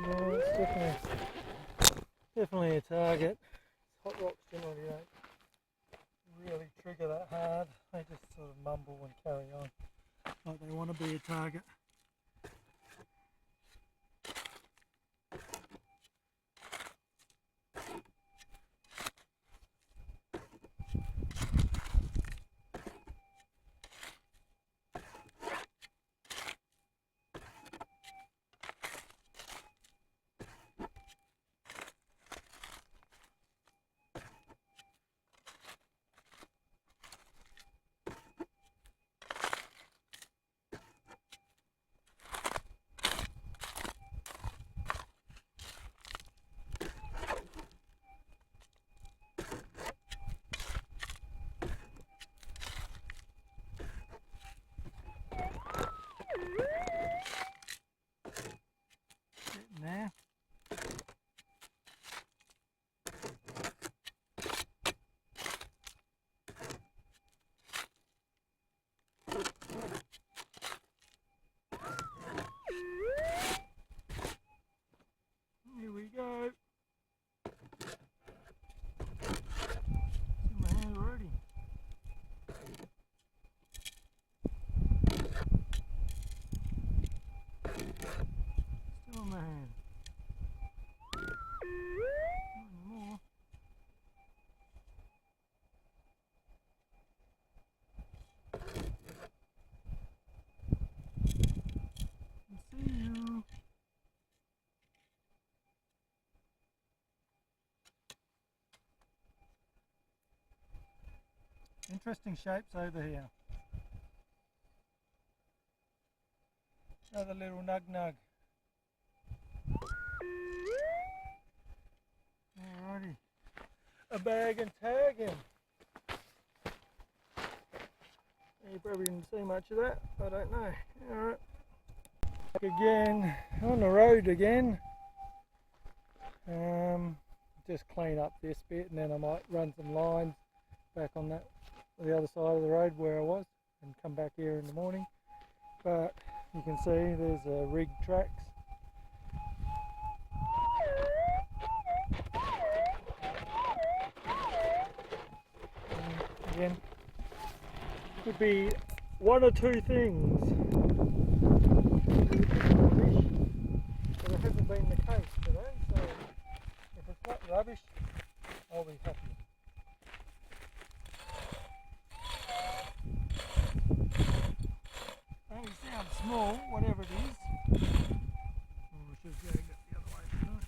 [SPEAKER 1] No, it's definitely a target. Hot rocks generally don't really trigger that hard. They just sort of mumble and carry on like they want to be a target. There. Here we go. It's in my hand already. the hand. Not anymore. See you. Interesting shapes over here. Another little nug. Alrighty. A bag and tag him. You probably didn't see much of that, I don't know. Alright. Again, on the road again. Just clean up this bit and then I might run some lines back on that the other side of the road where I was and come back here in the morning. But you can see there's rig tracks. Again, could be one or two things, but it hasn't been the case today, so if it's not rubbish, I'll be happy. Only sounds small, whatever it is. Oh, we should go the other way, shouldn't I?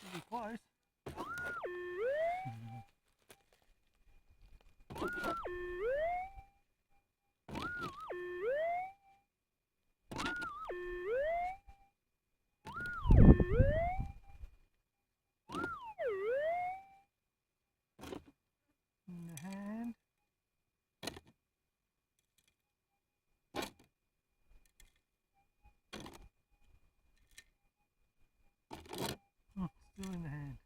[SPEAKER 1] Pretty close. In the hand. Still in the hand.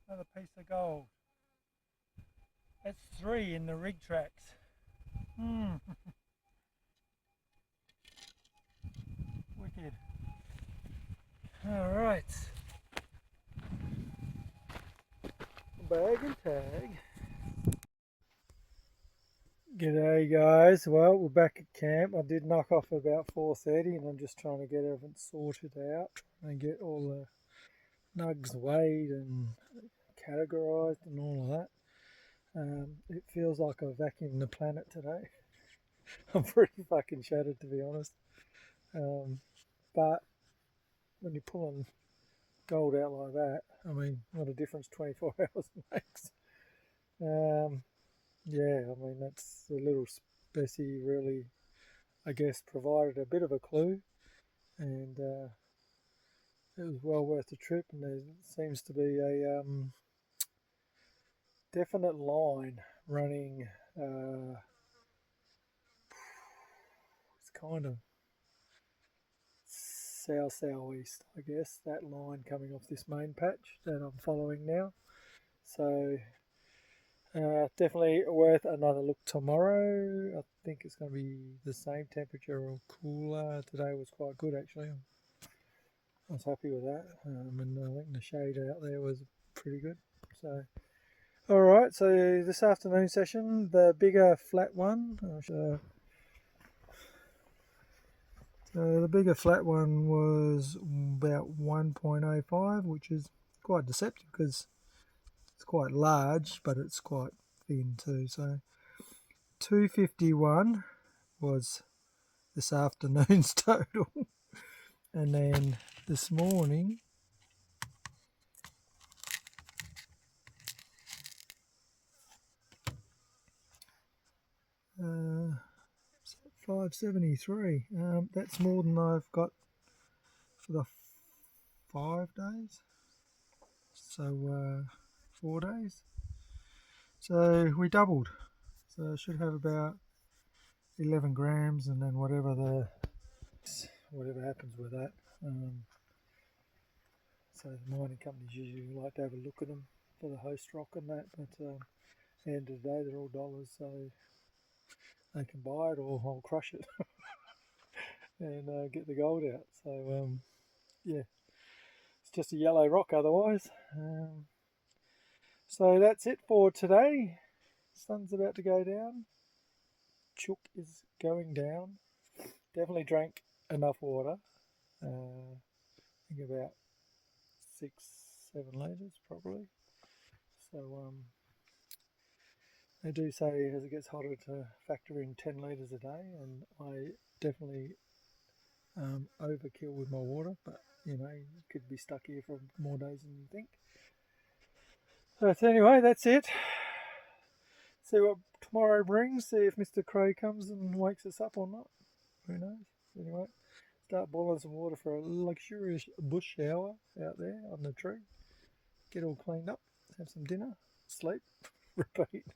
[SPEAKER 1] Another piece of gold. That's 3 in the rig tracks. Wicked. Alright. Bag and tag. G'day guys, well we're back at camp. I did knock off about 4:30 and I'm just trying to get everything sorted out and get all the nugs weighed and categorised and all of that. It feels like I vacuumed the planet today. I'm pretty fucking shattered to be honest. But when you're pulling gold out like that, I mean, what a difference 24 hours makes. Yeah, I mean, that's the little speci really, I guess, provided a bit of a clue, and it was well worth the trip, and there seems to be a definite line running, it's kind of south-southeast, I guess, that line coming off this main patch that I'm following now. So definitely worth another look tomorrow. I think it's going to be the same temperature or cooler. Today was quite good actually. I was happy with that, and I think the shade out there was pretty good. So alright, so this afternoon session, the bigger flat one, the bigger flat one was about 1.05, which is quite deceptive because it's quite large, but it's quite thin too. So 251 was this afternoon's total. And then this morning, 573. That's more than I've got for the 5 days. So 4 days. So we doubled. So I should have about 11 grams, and then whatever happens with that. So the mining companies usually like to have a look at them for the host rock and that, but at the end of the day they're all dollars, so they can buy it or I'll crush it and get the gold out. So yeah, it's just a yellow rock otherwise. So that's it for today. Sun's about to go down. Chook is going down. Definitely drank enough water. I think about 6-7 litres probably. So they do say as it gets hotter to factor in 10 litres a day, and I definitely overkill with my water, but you know, you could be stuck here for more days than you think. So anyway, that's it. See what tomorrow brings, see if Mr. Crow comes and wakes us up or not. Who knows? Anyway, start boiling some water for a luxurious bush shower out there on the tree. Get all cleaned up, have some dinner, sleep, repeat.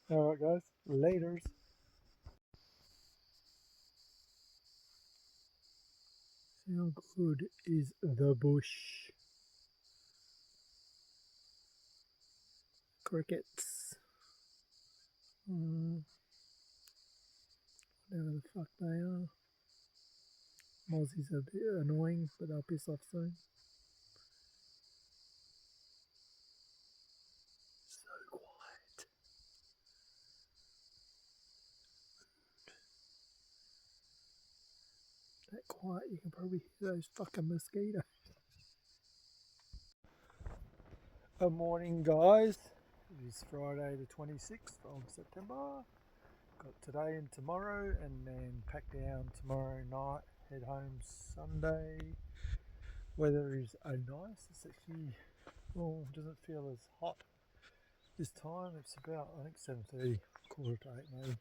[SPEAKER 1] Alright guys, laters. How good is the bush? Crickets. Whatever the fuck they are. Mozzies are a bit annoying, but they'll piss off soon. So quiet. That quiet, you can probably hear those fucking mosquitoes. Good morning, guys. It is Friday the 26th of September. Got today and tomorrow, and then pack down tomorrow night, head home Sunday. Weather is nice. It's actually, well, doesn't feel as hot this time. It's about, I think, 7:30, 7:45 maybe.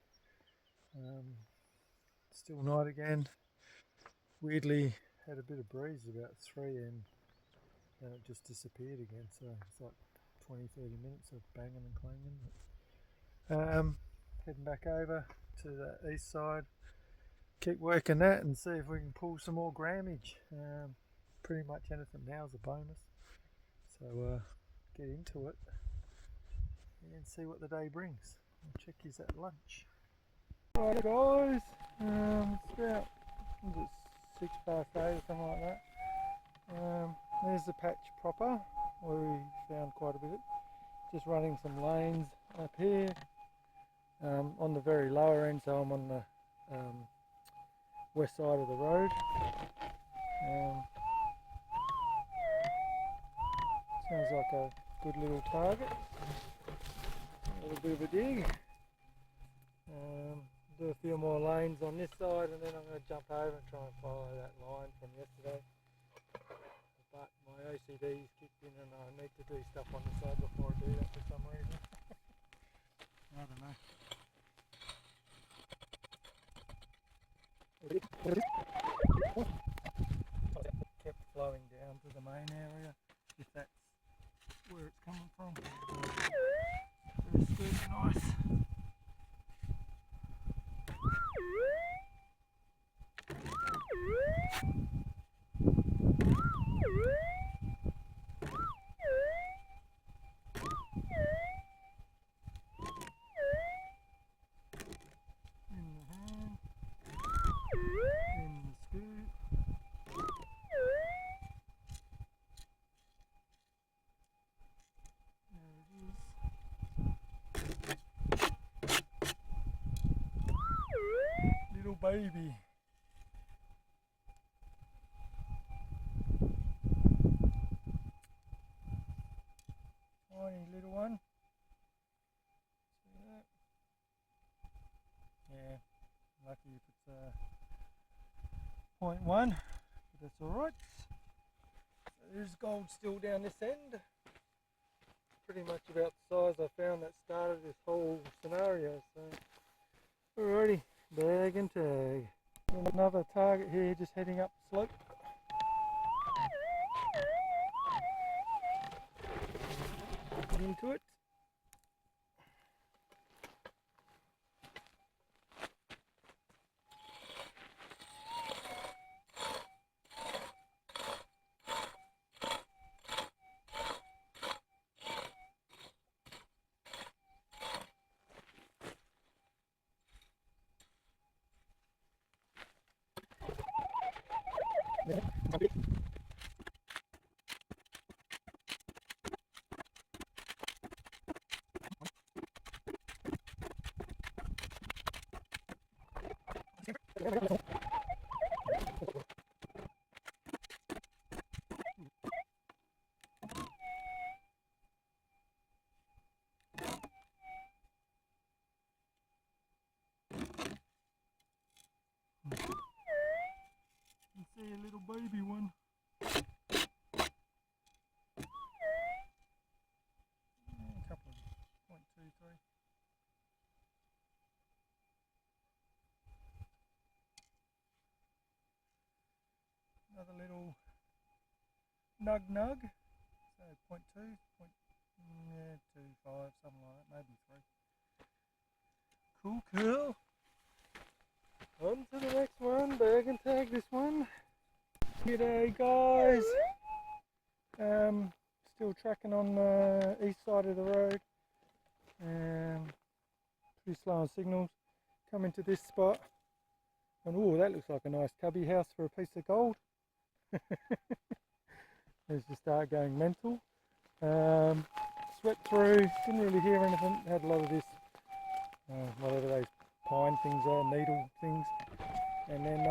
[SPEAKER 1] Still night again. Weirdly had a bit of breeze about 3 and then it just disappeared again, so it's like 20-30 minutes of banging and clanging. Heading back over to the east side, keep working that and see if we can pull some more grammage. Pretty much anything now is a bonus, so get into it and see what the day brings. I'll check you at lunch. Alright guys, it's about 8:06 or something like that. There's the patch proper where we found quite a bit. Just running some lanes up here on the very lower end, so I'm on the west side of the road. Sounds like a good little target. A little bit of a dig. Do a few more lanes on this side, and then I'm going to jump over and try and follow that line from yesterday. But my OCD's kicked in and I need to do stuff on the side before I do that for some reason. I don't know. Kept flowing down to the main area, if that's where it's coming from. It's super nice. Little baby. Tiny little one. See that? Yeah, lucky if it's 0.1, but that's alright. So there's gold still down this end. Pretty much about the size I found that started this whole scenario. So alrighty, bag and tag. Another target here just heading up the slope. Get into it. You can see a little baby one. A couple of 0.23. Another little nug, so 0.2, 2.5, something like that, maybe 3. Cool. On to the next one, bag and tag this one. G'day guys. Still tracking on the east side of the road. Pretty slow on signals. Coming to this spot. And oh, that looks like a nice cubby house for a piece of gold. As you start going mental. Swept through, didn't really hear anything. Had a lot of this, whatever those pine things are, needle things. And then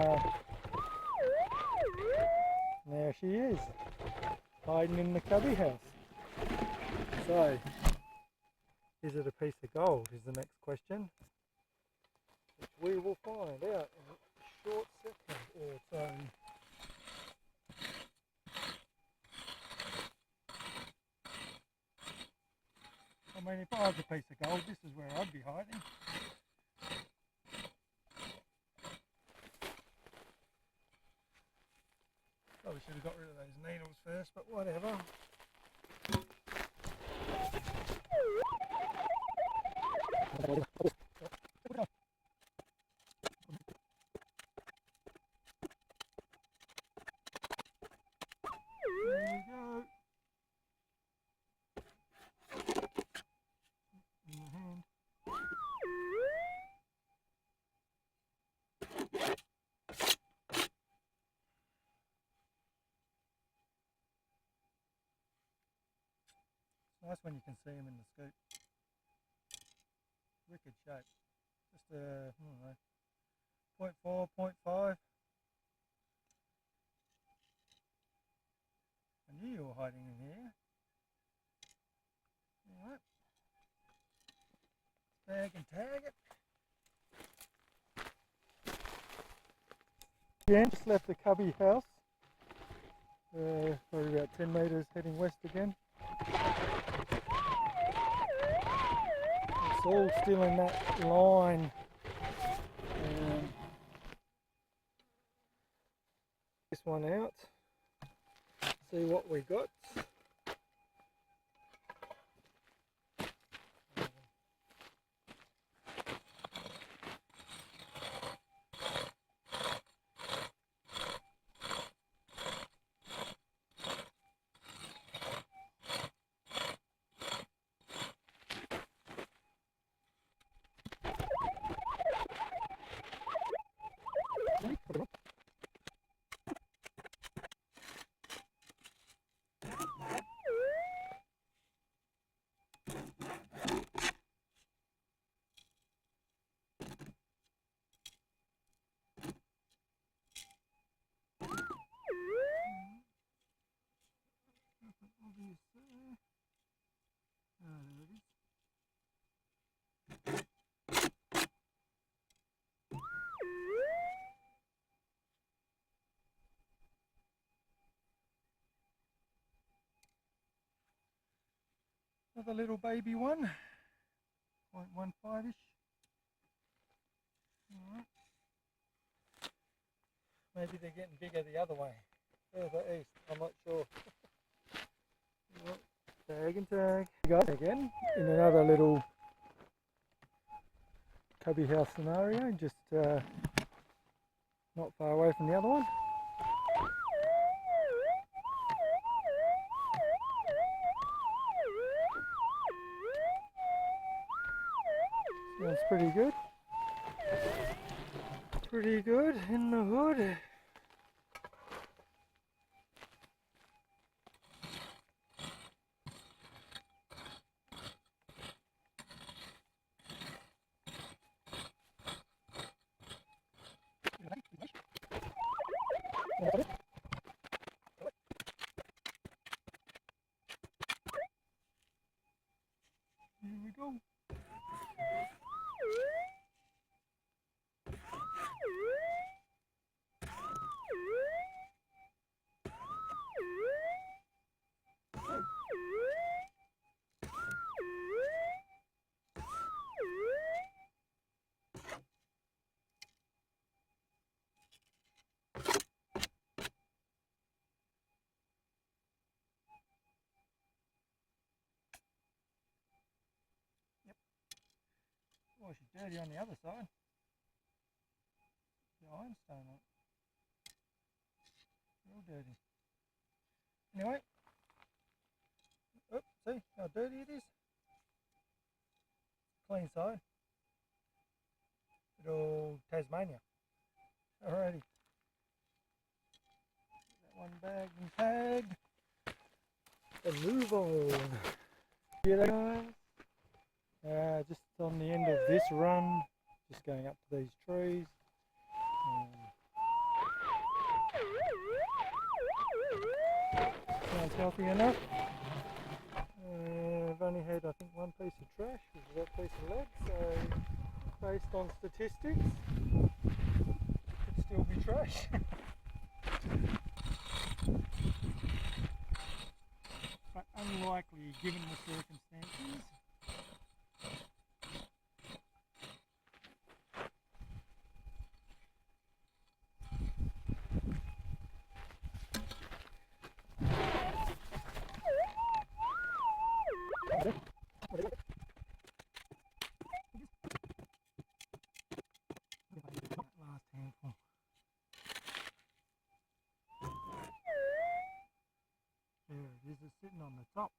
[SPEAKER 1] there she is, hiding in the cubby house. So, is it a piece of gold is the next question, which we will find out in a short second or so. I mean, if I was a piece of gold, this is where I'd be hiding. Probably should have got rid of those needles first, but whatever. There we go. In the hand. It's nice when you can see them in the scoop. Wicked shape. Just a, I don't know, 0.4, 0.5. I knew you were hiding in here. Alright. Bag and tag it. Again, just left the cubby house. Probably about 10 metres heading west again. It's all still in that line. This one out. See what we got. Obvious there. There it is. Another little baby one, 0.15-ish. Alright. Maybe they're getting bigger the other way, further east, I'm not sure. Tag and tag. Again, in another little cubby house scenario, just not far away from the other one. Sounds pretty good. Pretty good in the hood. Here we go. Oh, she's dirty on the other side. The ironstone on it. Real dirty. Anyway. Oh, see how dirty it is? Clean side. Good old Tasmania. Alrighty. That one bagged and tagged. And move on. Here they guys. Just on the end of this run, just going up to these trees. Sounds healthy enough. I've only had, I think, one piece of trash, which is that piece of lead, so based on statistics, it could still be trash. But unlikely given the circumstances. Last handful. There it is, it's sitting on the top.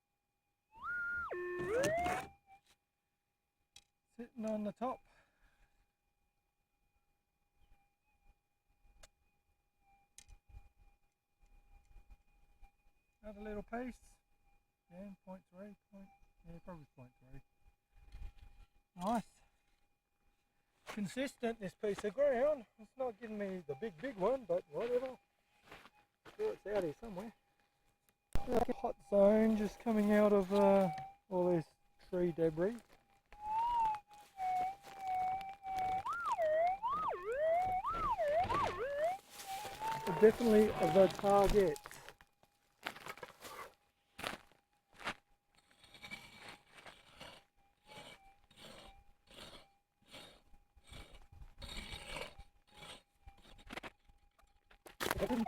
[SPEAKER 1] Sitting on the top. Another little piece. Yeah, 0.3, yeah, probably 0.3. Nice. Consistent, this piece of ground. It's not giving me the big one, but whatever. Sure, it's out here somewhere. Hot zone just coming out of all this tree debris. Definitely the target. In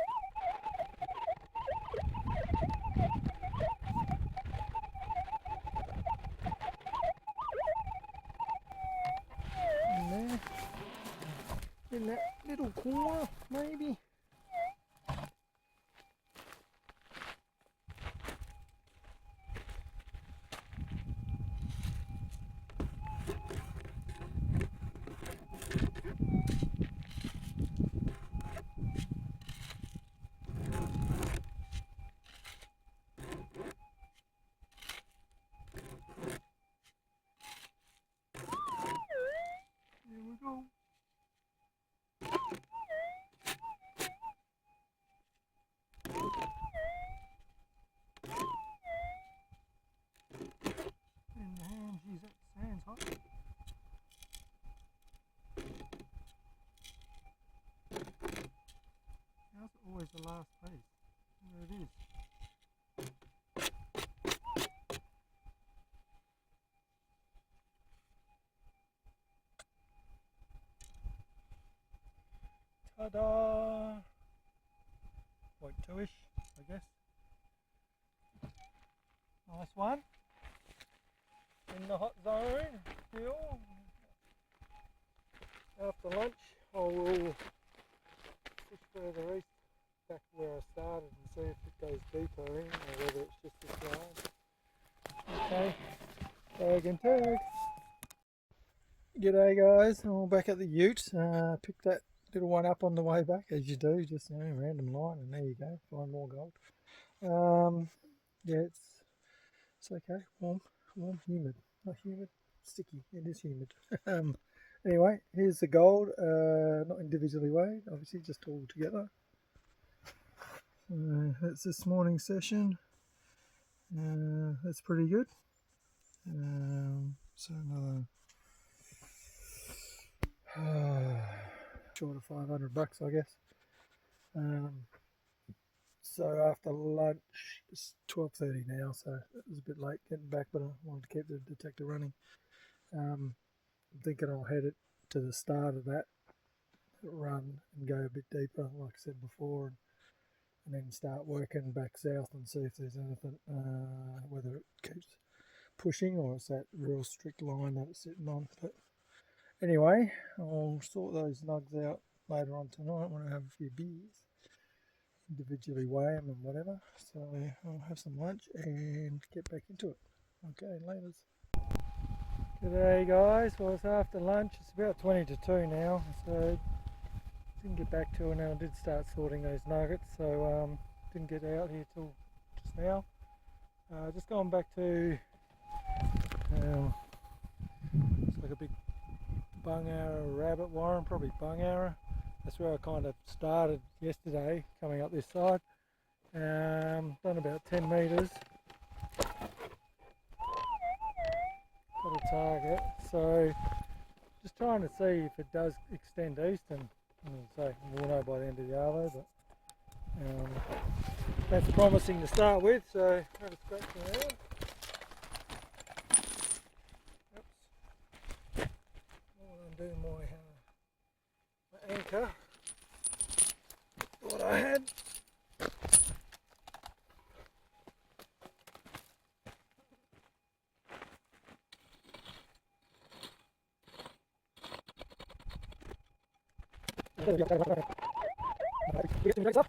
[SPEAKER 1] there, in that little corner, maybe. Here we go. In the hand, geez, that sand's hot. How's it always the last piece? There it is. Point two-ish, I guess. Nice one. In the hot zone still. After lunch I will push further east back where I started and see if it goes deeper in or whether it's just this line. Okay, tag and tag. G'day guys, I'm back at the ute. Picked that little one up on the way back, as you do, just random line, and there you go, find more gold. Yeah, it's okay, warm, humid, not humid, sticky, it is humid. Anyway, here's the gold, not individually weighed, obviously just all together. That's this morning's session. That's pretty good. So another short of $500, I guess. So after lunch, it's 12:30 now, so it was a bit late getting back, but I wanted to keep the detector running. I'm thinking I'll head it to the start of that run and go a bit deeper, like I said before, and then start working back south and see if there's anything, whether it keeps pushing or it's that real strict line that it's sitting on. But anyway, I'll sort those nugs out later on tonight when I have a few beers, individually weigh them and whatever. So I'll have some lunch and get back into it. Okay, laters. G'day guys, well it's after lunch, it's about 20 to 2 now, so didn't get back to it now. I did start sorting those nuggets, so didn't get out here till just now. Just going back to, it's like a big bungarra rabbit warren, probably bungarra. That's where I kind of started yesterday, coming up this side. Done about 10 metres. Got a target, so just trying to see if it does extend east, and say we'll know by the end of the arvo, but that's promising to start with, so have a scratch around. Oops. I'll undo my anchor. What I had. There we go.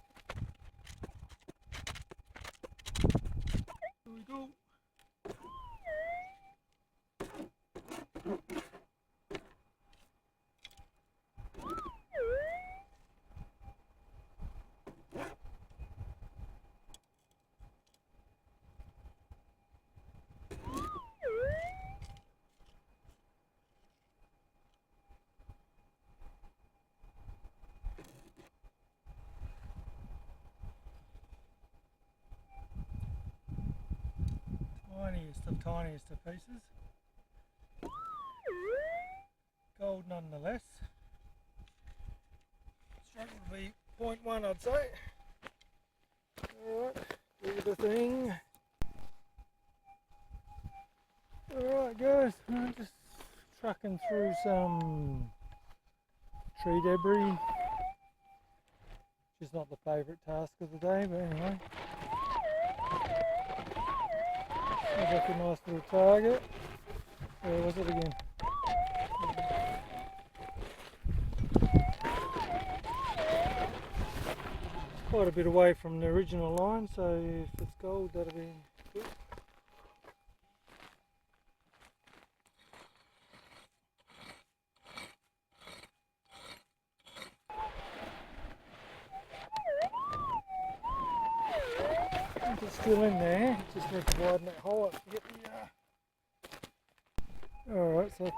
[SPEAKER 1] Tiniest of pieces. Gold nonetheless. Struggle to be 0.1, I'd say. Alright, do the thing. Alright guys, I'm just trucking through some tree debris, which is not the favourite task of the day, but anyway. Looks like a nice little target. Where was it again? It's quite a bit away from the original line, so if it's gold, that'll be good. It's still in there, just need to widen that hole up to get the alright, so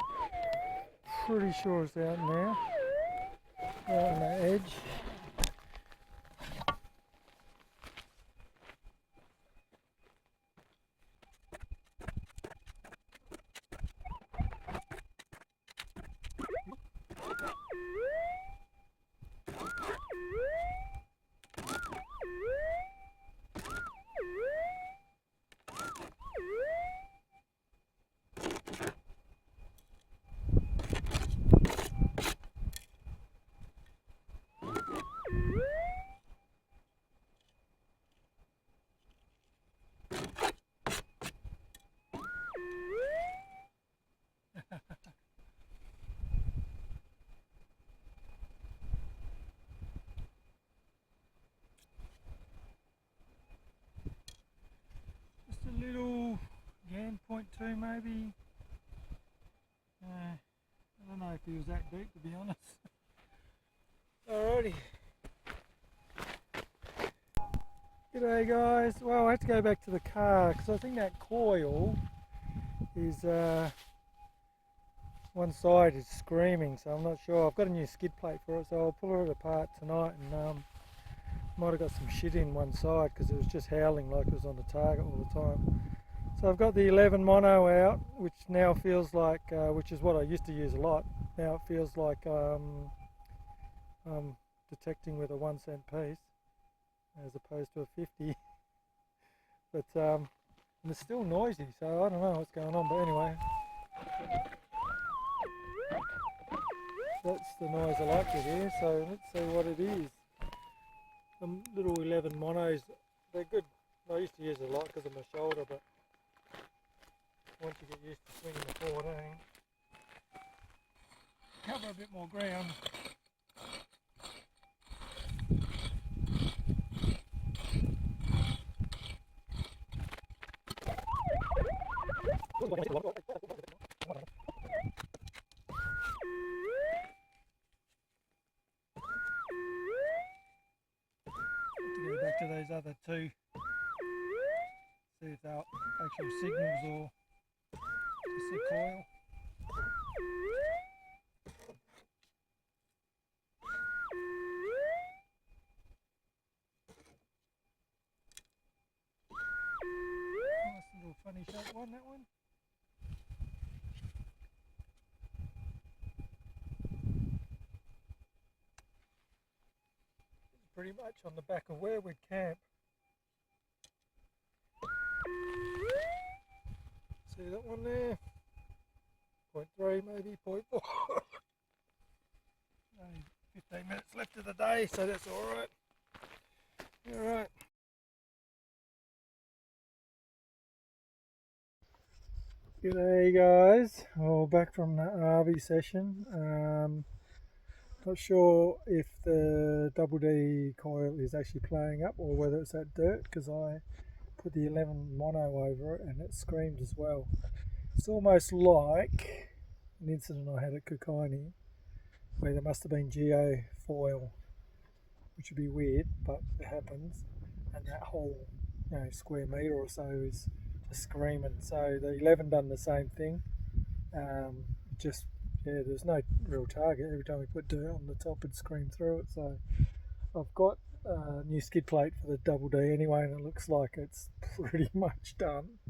[SPEAKER 1] pretty sure it's out now, right on that edge. maybe. I don't know if he was that deep, to be honest. Alrighty. G'day guys. Well, I had to go back to the car because I think that coil is one side is screaming, so I'm not sure. I've got a new skid plate for it, so I'll pull it apart tonight, and might have got some shit in one side because it was just howling like it was on the target all the time. So I've got the 11 mono out, which now feels like, which is what I used to use a lot. Now it feels like detecting with a 1 cent piece as opposed to a 50. But and it's still noisy, so I don't know what's going on. But anyway, that's the noise I like to hear. So let's see what it is. The little 11 monos, they're good. I used to use it a lot because of my shoulder, but once you get used to swinging the 14, cover a bit more ground. To go back to those other two, see if they're actual signals or just a coil. Nice little funny shaped one, that one. It's pretty much on the back of where we'd camp. See that one there? 0.3 maybe, 0.4. Only 15 minutes left of the day, so that's alright. Alright. G'day guys, back from the RV session. Not sure if the double D coil is actually playing up or whether it's that dirt, because I put the 11 mono over it and it screamed as well. It's almost like an incident I had at Kokaini where there must have been geo foil, which would be weird, but it happens, and that whole square metre or so is just screaming. So the 11 done the same thing. There's no real target. Every time we put dirt on the top it'd scream through it. So I've got a new skid plate for the double D anyway, and it looks like it's pretty much done.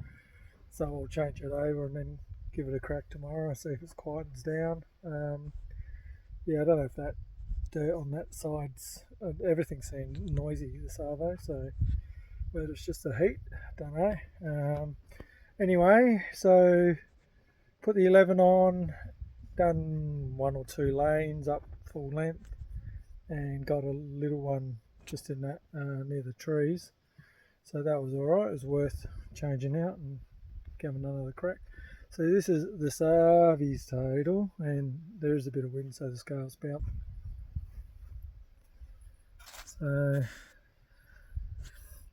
[SPEAKER 1] So I'll change it over and then give it a crack tomorrow, see if it quietens down. I don't know if that dirt on that side's, everything seemed noisy, the Savo, so whether it's just the heat, don't know. Anyway, so put the 11 on, done 1 or 2 lanes up full length, and got a little one just in that near the trees. So that was alright. It was worth changing out and giving another crack. So this is the Savi's total, and there is a bit of wind, so the scales bout. So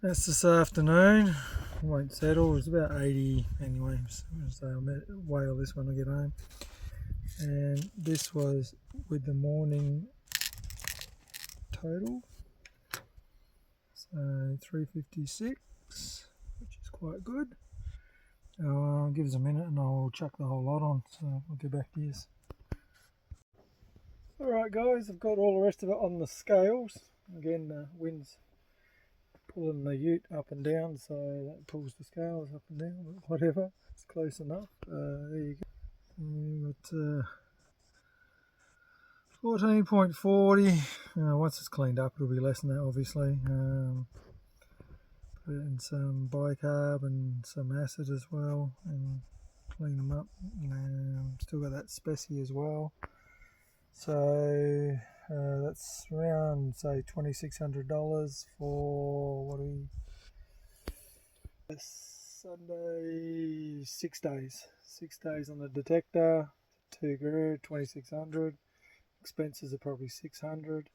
[SPEAKER 1] that's this afternoon. It won't settle. It's about 80 anyway, so I'll whale this when I get home. And this was with the morning total. So 356, which is quite good. I'll give us a minute and I'll chuck the whole lot on, so I'll get back to you. Alright guys, I've got all the rest of it on the scales. Again, the wind's pulling the ute up and down, so that pulls the scales up and down, but whatever, it's close enough. There you go. Got 14.40. Once it's cleaned up it'll be less than that, obviously. Put in some bicarb and some acid as well and clean them up. Still got that speci as well. So that's around, say, $2,600 for, what are we, Sunday, 6 days. 6 days on the detector, 2 grand, 2,600. Expenses are probably 600.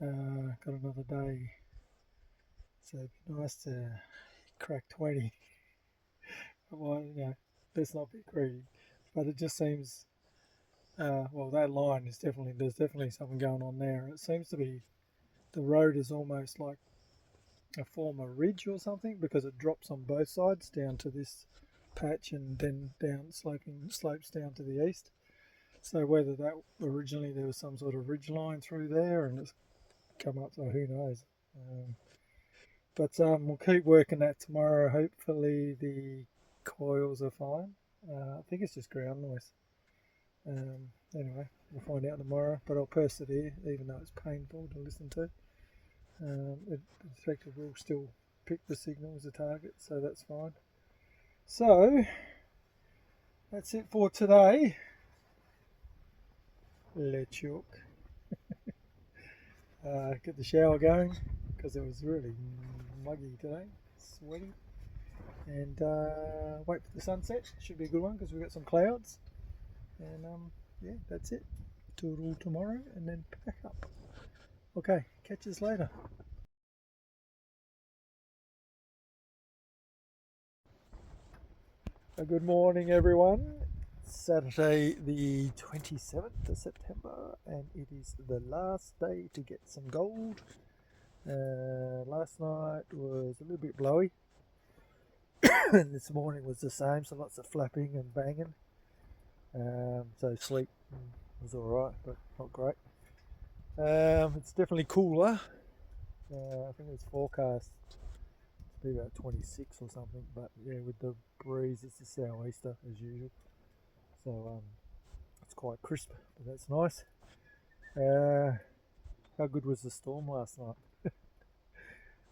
[SPEAKER 1] Got another day, so it'd be nice to crack 20. Well, let's not be greedy. But it just seems, well, that line is definitely, there's definitely something going on there. It seems to be, the road is almost like a former ridge or something, because it drops on both sides down to this patch and then down slopes down to the east. So whether that originally there was some sort of ridge line through there and it's come up, so who knows. But we'll keep working that tomorrow. Hopefully the coils are fine. I think it's just ground noise. Anyway, we'll find out tomorrow, but I'll persevere even though it's painful to listen to. It effectively will still pick the signal as a target, so that's fine. So that's it for today. Let's chook. Get the shower going because it was really muggy today, sweaty, and wait for the sunset. Should be a good one because we've got some clouds. And yeah, that's it. Toodle tomorrow and then pack up. Okay, catch us later. Good morning, everyone. Saturday the 27th of September, and it is the last day to get some gold. Last night was a little bit blowy and this morning was the same, so lots of flapping and banging. So sleep was alright, but not great. It's definitely cooler. I think it's forecast to be about 26 or something, but yeah, with the breeze it's a sou'easter as usual. So it's quite crisp, but that's nice. How good was the storm last night?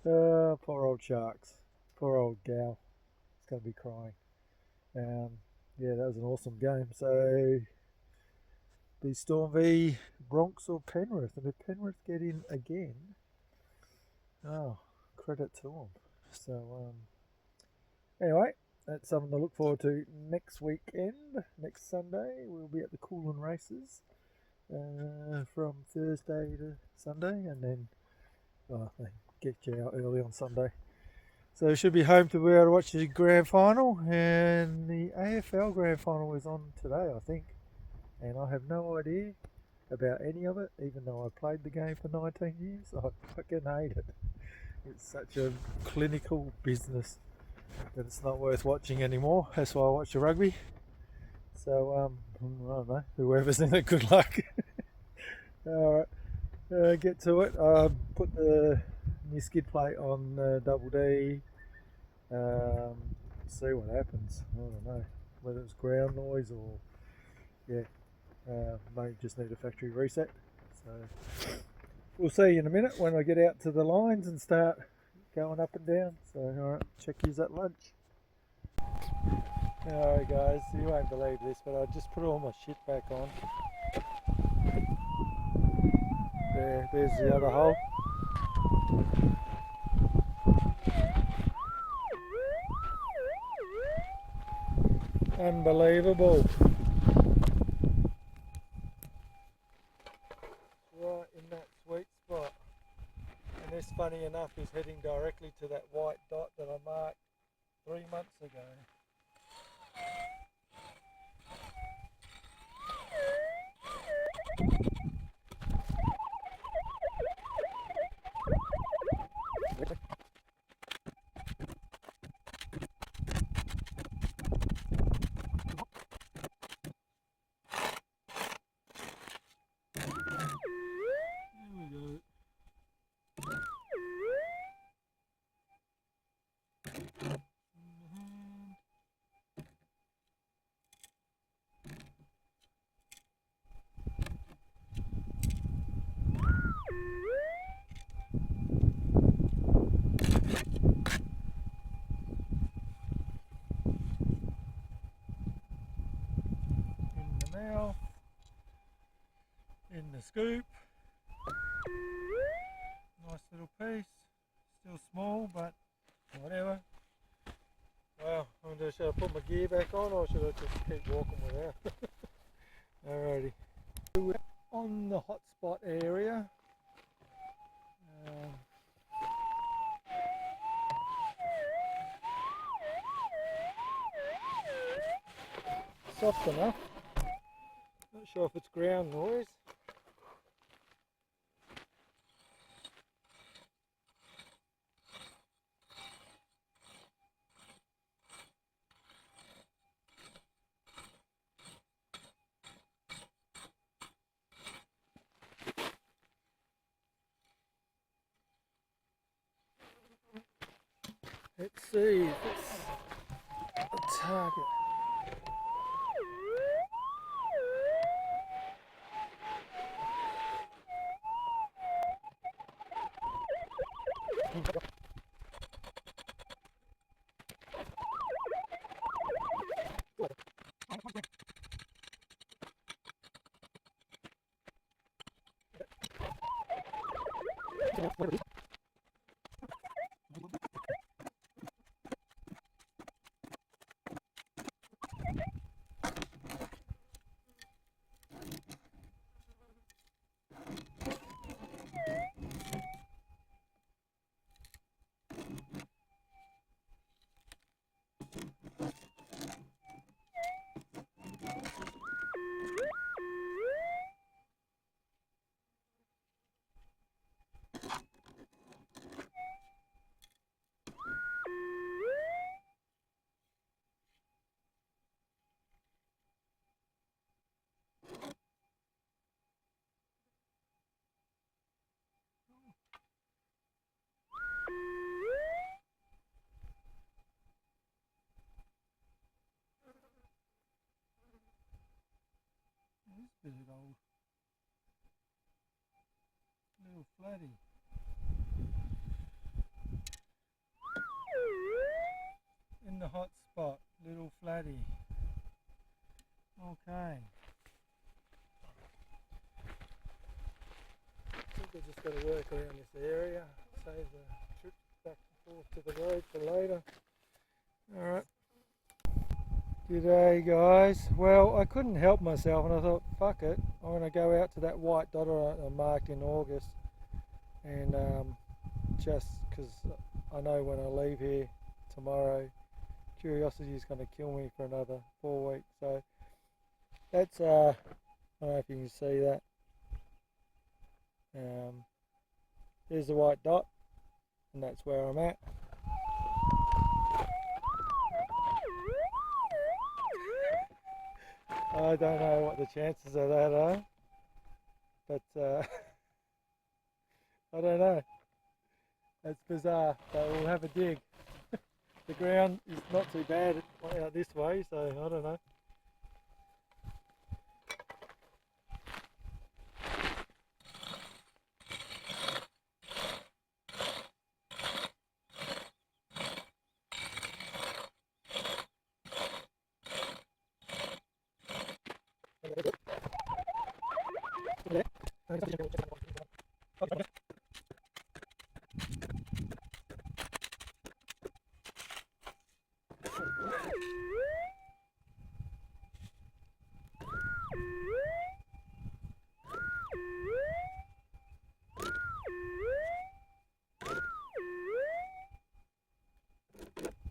[SPEAKER 1] Poor old sharks. Poor old gal. It's going to be crying. Yeah, that was an awesome game. So, the Storm v Bronx or Penrith. And if Penrith get in again, oh, credit to them. So, anyway, that's something to look forward to next weekend. Next Sunday, we'll be at the Coolin races from Thursday to Sunday, and then they get you out early on Sunday. So we should be home to be able to watch the grand final, and the AFL grand final is on today, I think. And I have no idea about any of it, even though I played the game for 19 years. I fucking hate it. It's such a clinical business that it's not worth watching anymore. That's why I watch the rugby. So, I don't know, whoever's in it, good luck. Alright, get to it. Put the new skid plate on Double D. See what happens. I don't know whether it's ground noise or may just need a factory reset. So we'll see you in a minute when I get out to the lines and start going up and down. So alright, check yous at lunch. Alright guys, you won't believe this, but I just put all my shit back on. There's the other hole. Unbelievable. Right in that sweet spot. And this, funny enough, is heading directly to that white dot that I marked 3 months ago. Now in the scoop, nice little piece, still small but whatever. Well, should I put my gear back on or should I just keep walking without? Alrighty, we're on the hotspot area. soft enough. Not sure if it's ground noise. Let's see if it's a target. This bit of old little flatty. In the hot spot, little flatty. Okay. I think we've just got to work around this area, save the trip back and forth to the road for later. Alright. G'day guys. Well, I couldn't help myself and I thought, fuck it, I'm going to go out to that white dot I marked in August, and just because I know when I leave here tomorrow, curiosity is going to kill me for another 4 weeks. So that's, I don't know if you can see that. There's the white dot, and that's where I'm at. I don't know what the chances of that are, but I don't know. That's bizarre, but we'll have a dig. The ground is not too bad out this way, so I don't know.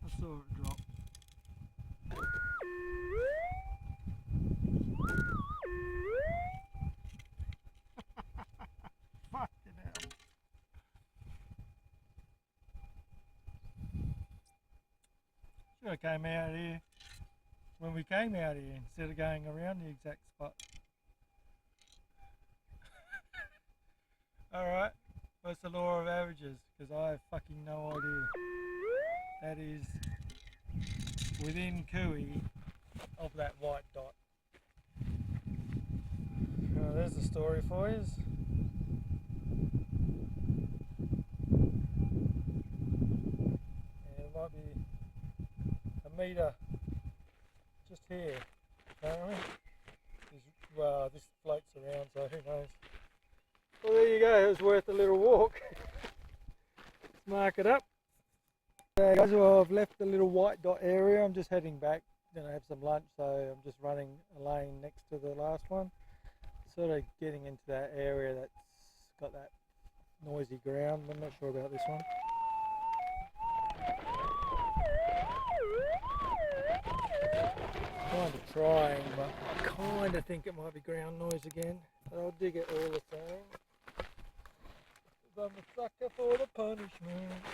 [SPEAKER 1] I saw it drop. Fucking hell. Should have came out here when we came out here instead of going around the exact spot. Alright, what's the law of averages? Because I have fucking no idea. That is within cooey of that white dot. There's the story for you. Yeah, it might be a metre just here, apparently. Well, this floats around, so who knows. Well, there you go, it was worth a little walk. Let's mark it up. Okay guys, well, I've left the little white dot area. I'm just heading back, gonna have some lunch, so I'm just running a lane next to the last one. Sort of getting into that area that's got that noisy ground. I'm not sure about this one. kind of trying, but I kind of think it might be ground noise again. But I'll dig it all the same. 'Cause I'm a sucker for the punishment.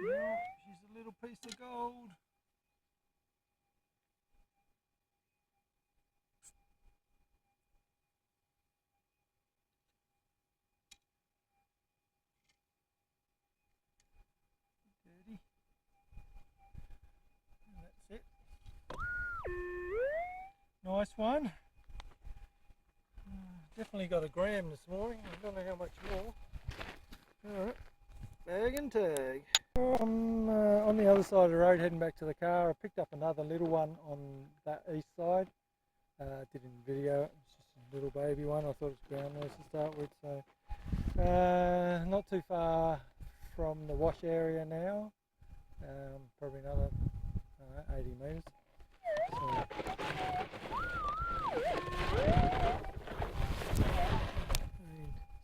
[SPEAKER 1] Yeah, she's a little piece of gold. Dirty. And that's it. Nice one. Definitely got a gram this morning. I don't know how much more. Alright, bag and tag. I'm on the other side of the road heading back to the car. I picked up another little one on that east side. Didn't video it. It's just a little baby one. I thought it was ground noise to start with. So not too far from the wash area now. Probably another 80 metres. So,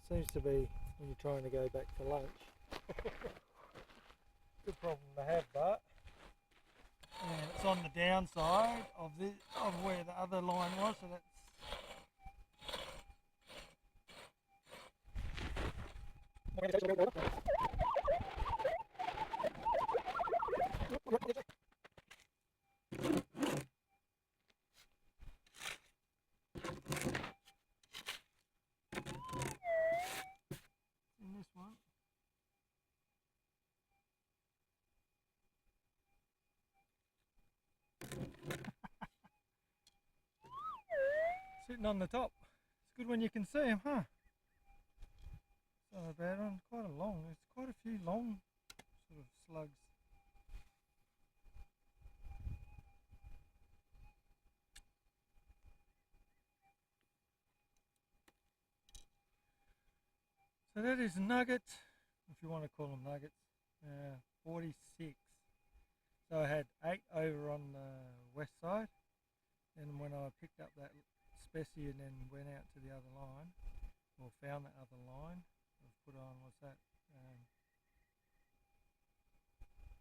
[SPEAKER 1] seems to be when you're trying to go back for lunch. Good problem to have, but and it's on the downside of where the other line was, so that's in this one. Sitting on the top. It's good when you can see them, huh? It's not a bad one. Quite a long. There's quite a few long sort of slugs. So that is nuggets, if you want to call them nuggets. 46. So I had 8 over on the west side, and when I picked up that speci and then went out to the other line, or found that other line, I've put on, what's that,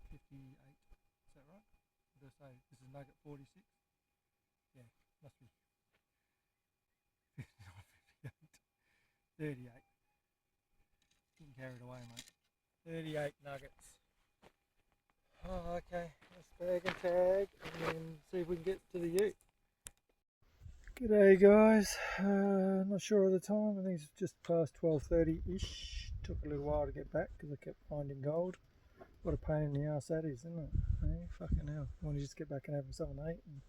[SPEAKER 1] 58, is that right? Did I say this is nugget 46? Yeah, must be 58, 38. Getting carried away, mate. 38 nuggets. Oh, okay, let's bag and tag and then see if we can get to the ute. G'day guys, not sure of the time, I think it's just past 12:30-ish. Took a little while to get back because I kept finding gold. What a pain in the ass that is, isn't it? Hey, fucking hell, I want to just get back and have something to eat and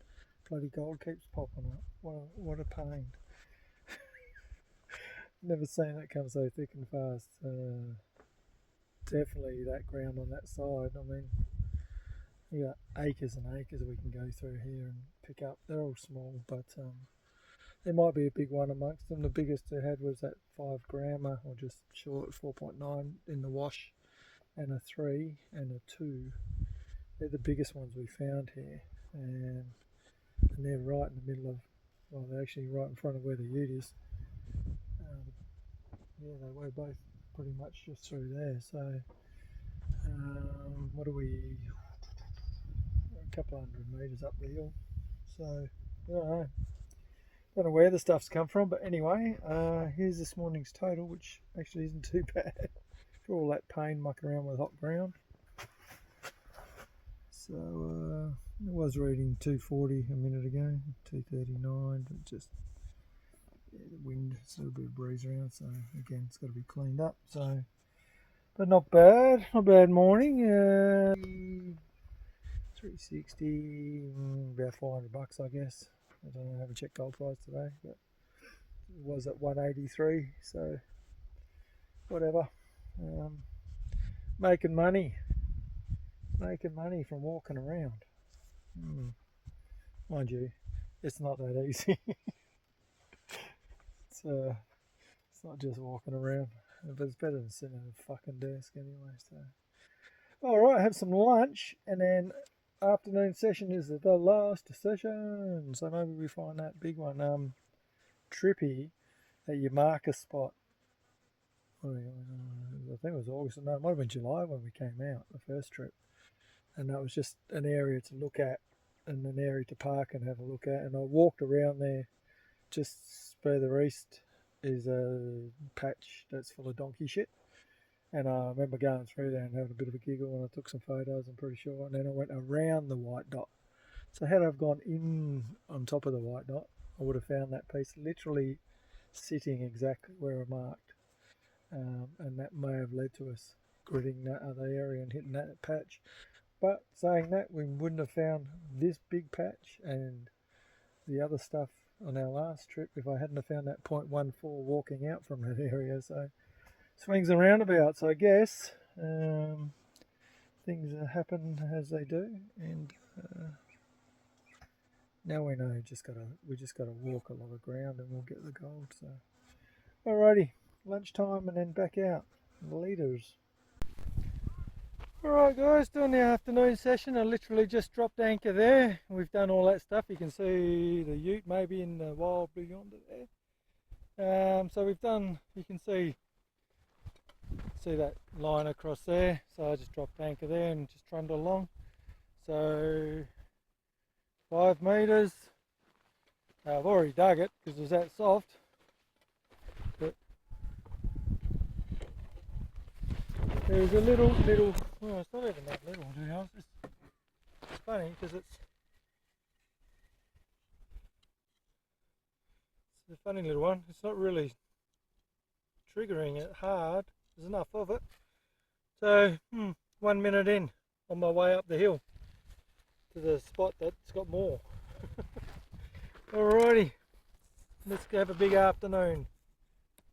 [SPEAKER 1] bloody gold keeps popping up. What a pain. Never seen it come so thick and fast. Definitely that ground on that side, I mean, you got acres and acres we can go through here and pick up. They're all small, but there might be a big one amongst them. The biggest I had was that 5 grammer, or just short, 4.9 in the wash, and a 3 and a 2. They're the biggest ones we found here, and they're right in the middle of, well, they're actually right in front of where the ute is. Yeah, they were both pretty much just through there. So what are we, a couple hundred metres up the hill, so I don't know where the stuff's come from, but anyway, here's this morning's total, which actually isn't too bad for all that pain mucking around with hot ground. So it was reading 240 a minute ago, 239, but just, yeah, the wind, it's a little bit of breeze around, so again it's got to be cleaned up. So But not bad morning. 360, about $400, I guess. I don't know, I haven't checked gold price today, but it was at 183, so whatever. Making money from walking around. Mind you, it's not that easy. it's not just walking around, but it's better than sitting at a fucking desk anyway. So, all right, have some lunch, and then afternoon session is the last session. So maybe we find that big one, trippy, that you mark a spot. I think it was August. No, it might have been July when we came out the first trip, and that was just an area to look at and an area to park and have a look at. And I walked around there. Just further east is a patch that's full of donkey shit. And I remember going through there and having a bit of a giggle, and I took some photos, I'm pretty sure. And then I went around the white dot. So had I gone in on top of the white dot, I would have found that piece literally sitting exactly where I marked. And that may have led to us gridding that other area and hitting that patch. But saying that, we wouldn't have found this big patch and the other stuff on our last trip if I hadn't have found that 0.14 walking out from that area. So swings and roundabouts, I guess. Things happen as they do, and now we know we just gotta walk a lot of ground and we'll get the gold. So alrighty, lunchtime and then back out. Leaders. Alright guys, doing the afternoon session. I literally just dropped anchor there. We've done all that stuff. You can see the ute maybe in the wild beyond it there. So we've done, you can see that line across there. So I just dropped anchor there and just trundled along. So 5 metres. I've already dug it because it was that soft. But there's a little, well, it's not even that little, to be honest. It's funny because it's a funny little one. It's not really triggering it hard. There's enough of it. So 1 minute in on my way up the hill to the spot that's got more. Alrighty, let's have a big afternoon.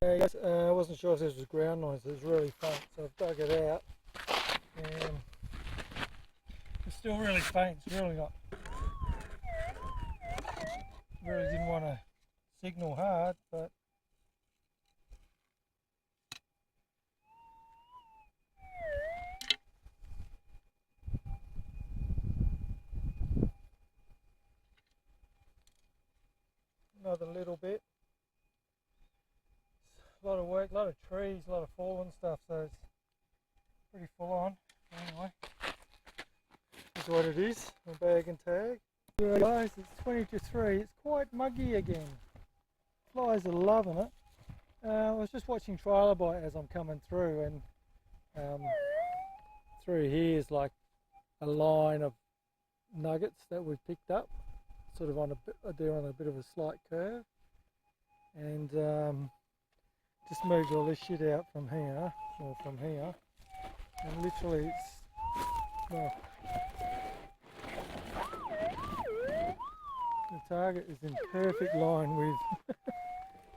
[SPEAKER 1] I wasn't sure if this was ground noise. It was really faint, so I've dug it out. And it's still really faint. It's really not. Really didn't want to signal hard, but another little bit. A lot of work, a lot of trees, a lot of fallen stuff, so it's pretty full on. Anyway, this is what it is, my bag and tag. Guys, it's 20 to 3, it's quite muggy again. Flies are loving it. I was just watching trailer bite as I'm coming through, and through here is like a line of nuggets that we've picked up, sort of on they're on a bit of a slight curve, and just moved all this shit out from here, and literally it's, well, the target is in perfect line with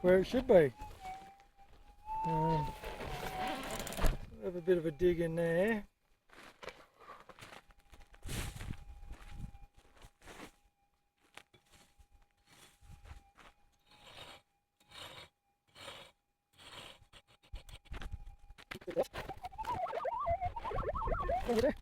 [SPEAKER 1] where it should be. Have a bit of a dig in there. Over there.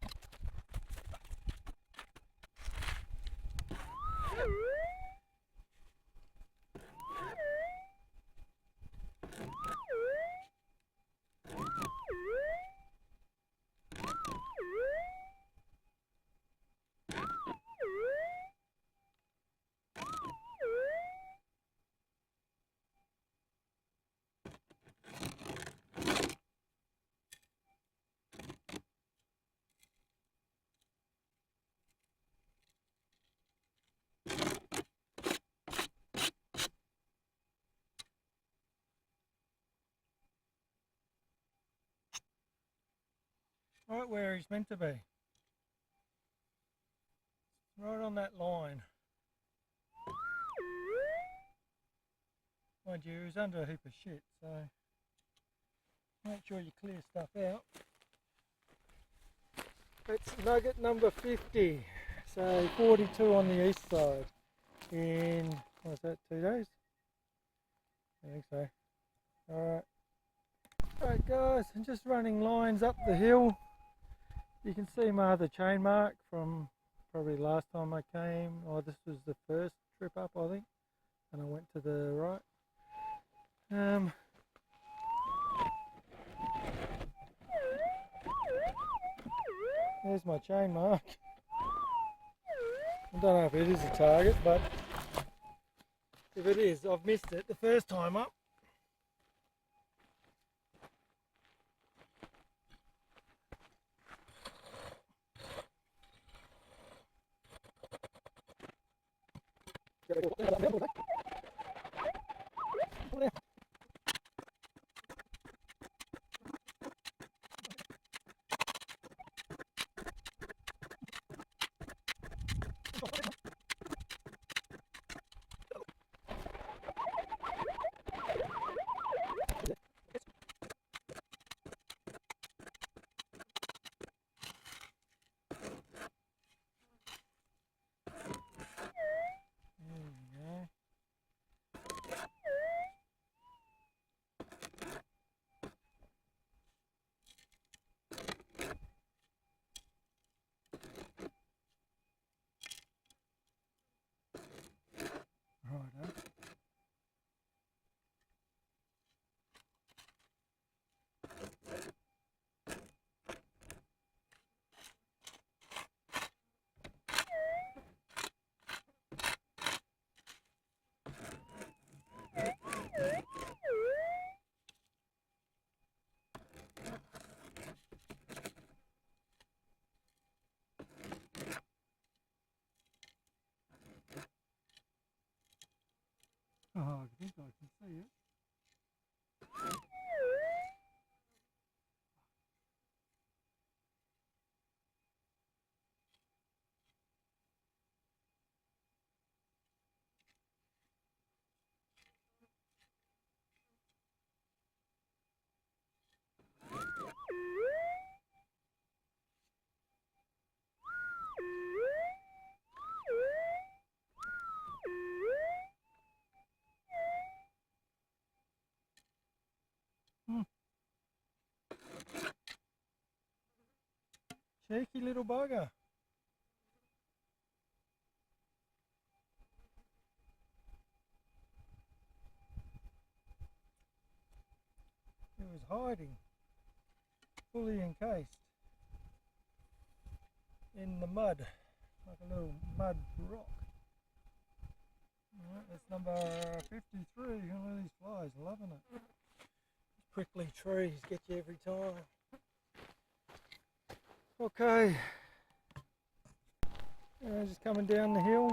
[SPEAKER 1] Right where he's meant to be. Right on that line. Mind you, he's under a heap of shit, so make sure you clear stuff out. It's nugget number 50, so 42 on the east side in, what's that, 2 days? I think so. Alright. Alright guys, I'm just running lines up the hill. You can see my other chain mark from probably last time I came. Oh, this was the first trip up, I think, and I went to the right. There's my chain mark. I don't know if it is a target, but if it is, I've missed it the first time up. Oh, I think I can see it. Cheeky little bugger. It was hiding, fully encased in the mud, like a little mud rock. Alright, that's number 53. Look at these flies, loving it. Prickly trees get you every time. Okay, just coming down the hill.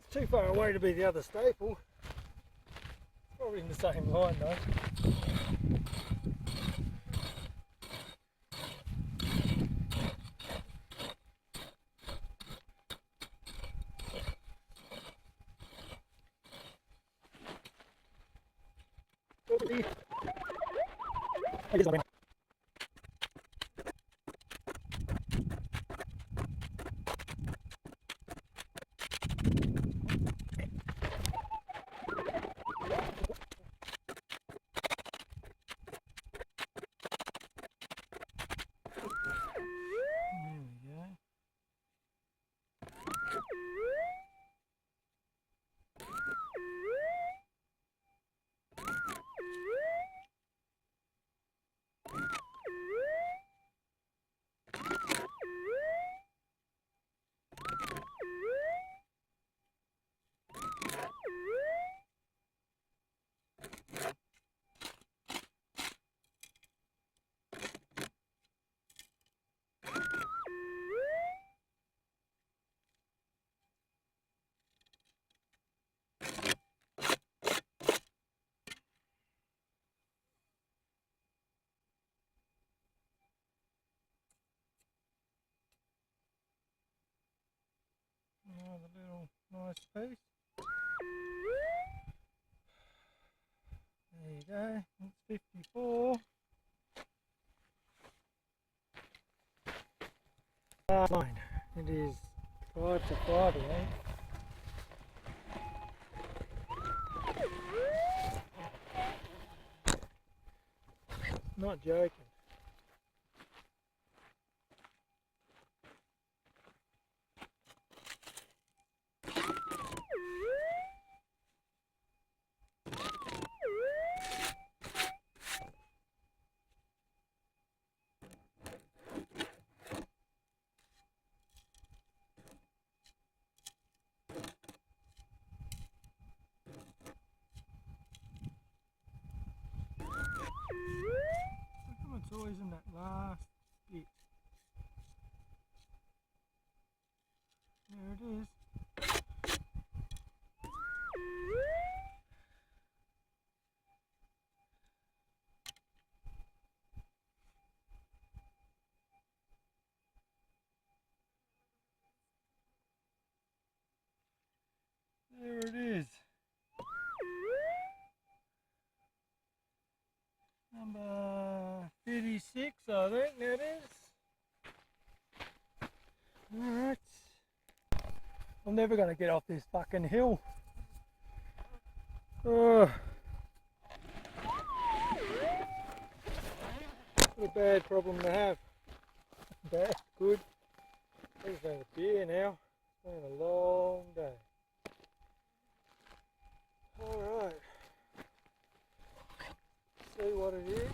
[SPEAKER 1] It's too far away to be the other staple. It's probably in the same line though. I guess I'll win. Another little nice piece. There you go, it's 54. Fine. It is 5 to 5 again. Not joking. It's always in that last bit. There it is. There it is. Number 36, I think that is. Alright. I'm never going to get off this fucking hill. Oh. What a bad problem to have. Bad, good. I just need a beer now. It's been a long day. Alright. See what it is.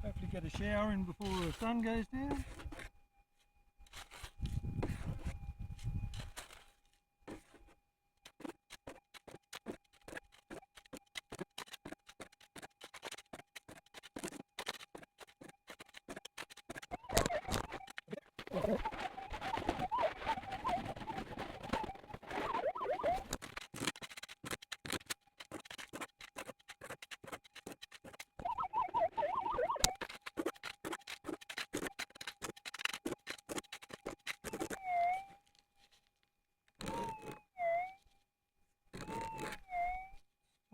[SPEAKER 1] Hopefully get a shower in before the sun goes down.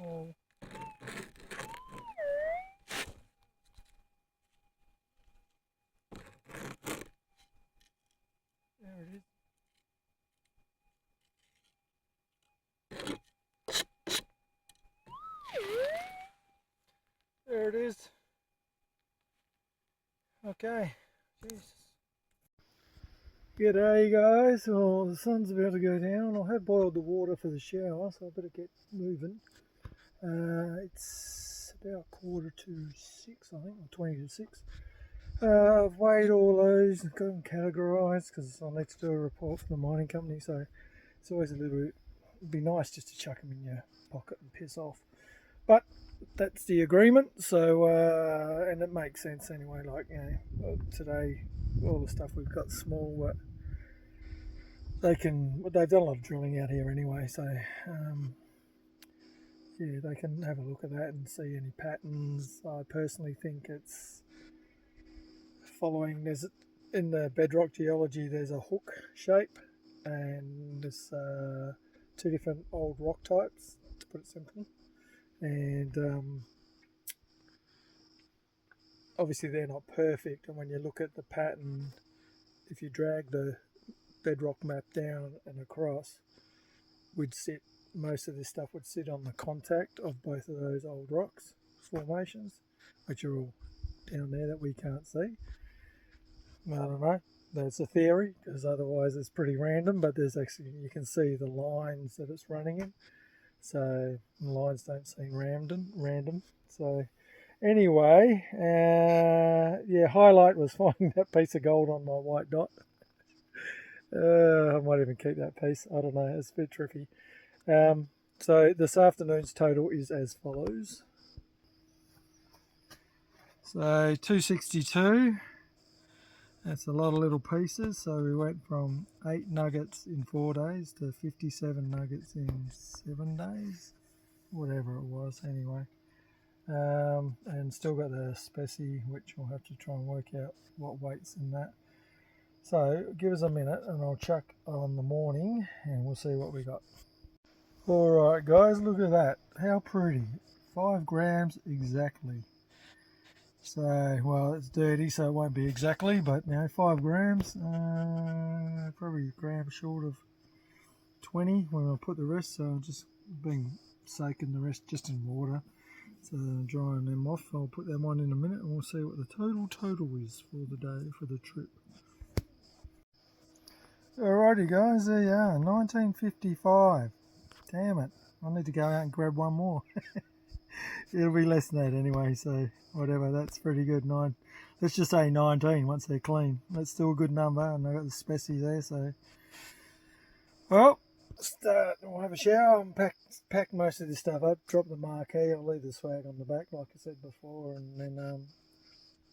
[SPEAKER 1] Oh. There it is. There it is. Okay. Jesus. G'day guys. Well, the sun's about to go down. I have boiled the water for the shower, so I better get moving. It's about 5:45, I think, or 20 to 6. I've weighed all those and got them categorised because I need to do a report for the mining company, so it's always a little bit, it'd be nice just to chuck them in your pocket and piss off. But that's the agreement, so, and it makes sense anyway, like, you know, today, all the stuff we've got small, but they've done a lot of drilling out here anyway, so, yeah, they can have a look at that and see any patterns. I personally think it's following, in the bedrock geology there's a hook shape, and there's 2 different old rock types, to put it simply, and obviously they're not perfect, and when you look at the pattern, if you drag the bedrock map down and across, most of this stuff would sit on the contact of both of those old rocks formations, which are all down there that we can't see. I don't know, that's a theory, because otherwise it's pretty random, but there's actually, you can see the lines that it's running in, so the lines don't seem random. So anyway, yeah, highlight was finding that piece of gold on my white dot. I might even keep that piece, I don't know, it's a bit tricky. So this afternoon's total is as follows. So 262, that's a lot of little pieces, so we went from 8 nuggets in 4 days to 57 nuggets in 7 days, whatever it was anyway. And still got the speci, which we'll have to try and work out what weight's in that. So give us a minute and I'll chuck on the morning and we'll see what we got. Alright guys, look at that. How pretty. 5 grams exactly. So, well, it's dirty, so it won't be exactly, but 5 grams, probably a gram short of 20 when I put the rest. So I've just been soaking the rest just in water. So drying them off. I'll put them on in a minute and we'll see what the total is for the day, for the trip. Alrighty guys, there you are, 1955. Damn it, I need to go out and grab one more. It'll be less than that anyway, so whatever, that's pretty good. Let's just say 19 once they're clean. That's still a good number, and I've got the speci there, so. Well, I'll have a shower and pack most of this stuff up, drop the marquee, I'll leave the swag on the back like I said before, and then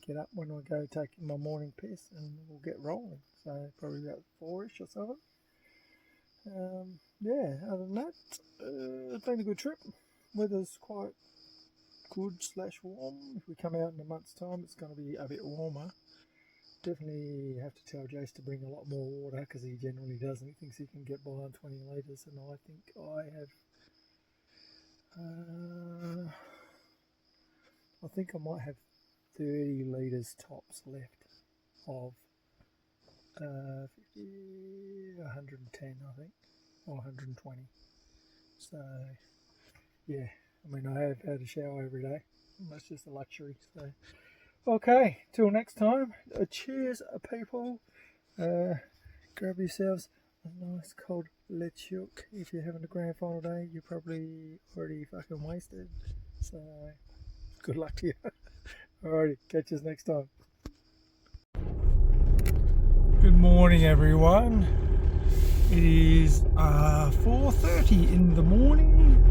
[SPEAKER 1] get up when I go take my morning piss and we'll get rolling. So probably about 4ish or something. Yeah, other than that, it's been a good trip. Weather's quite good / warm. If we come out in a month's time, it's going to be a bit warmer. Definitely have to tell Jace to bring a lot more water because he generally doesn't. He thinks he can get by on 20 litres, and I think I might have 30 litres tops left of 50, 110 I think, or 120. So yeah, I mean I have had a shower every day. That's just a luxury. So okay, till next time. Cheers, people. Grab yourselves a nice cold lead chook. If you're having a grand final day, you're probably already fucking wasted. So good luck to you. Alrighty, catch us next time. Good morning, everyone. It is 4:30 in the morning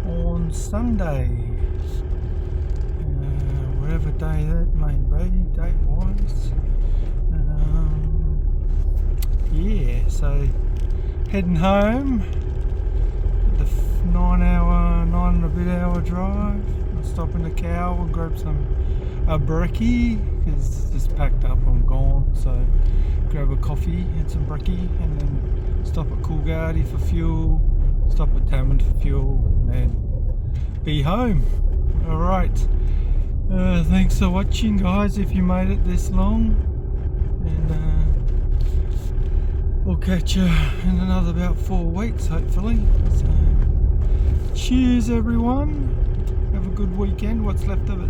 [SPEAKER 1] on Sunday. Whatever day that may be, date-wise. Yeah, so heading home. The 9 and a bit hour drive. I'll stop in the cow and grab a brekkie because it's just packed up. I'm gone. So grab a coffee and some brekkie, and then stop at Coolgardie for fuel. Stop at Tammond for fuel, and then be home. All right. Thanks for watching, guys, if you made it this long, and we'll catch you in another about 4 weeks hopefully. So cheers everyone, have a good weekend, what's left of it.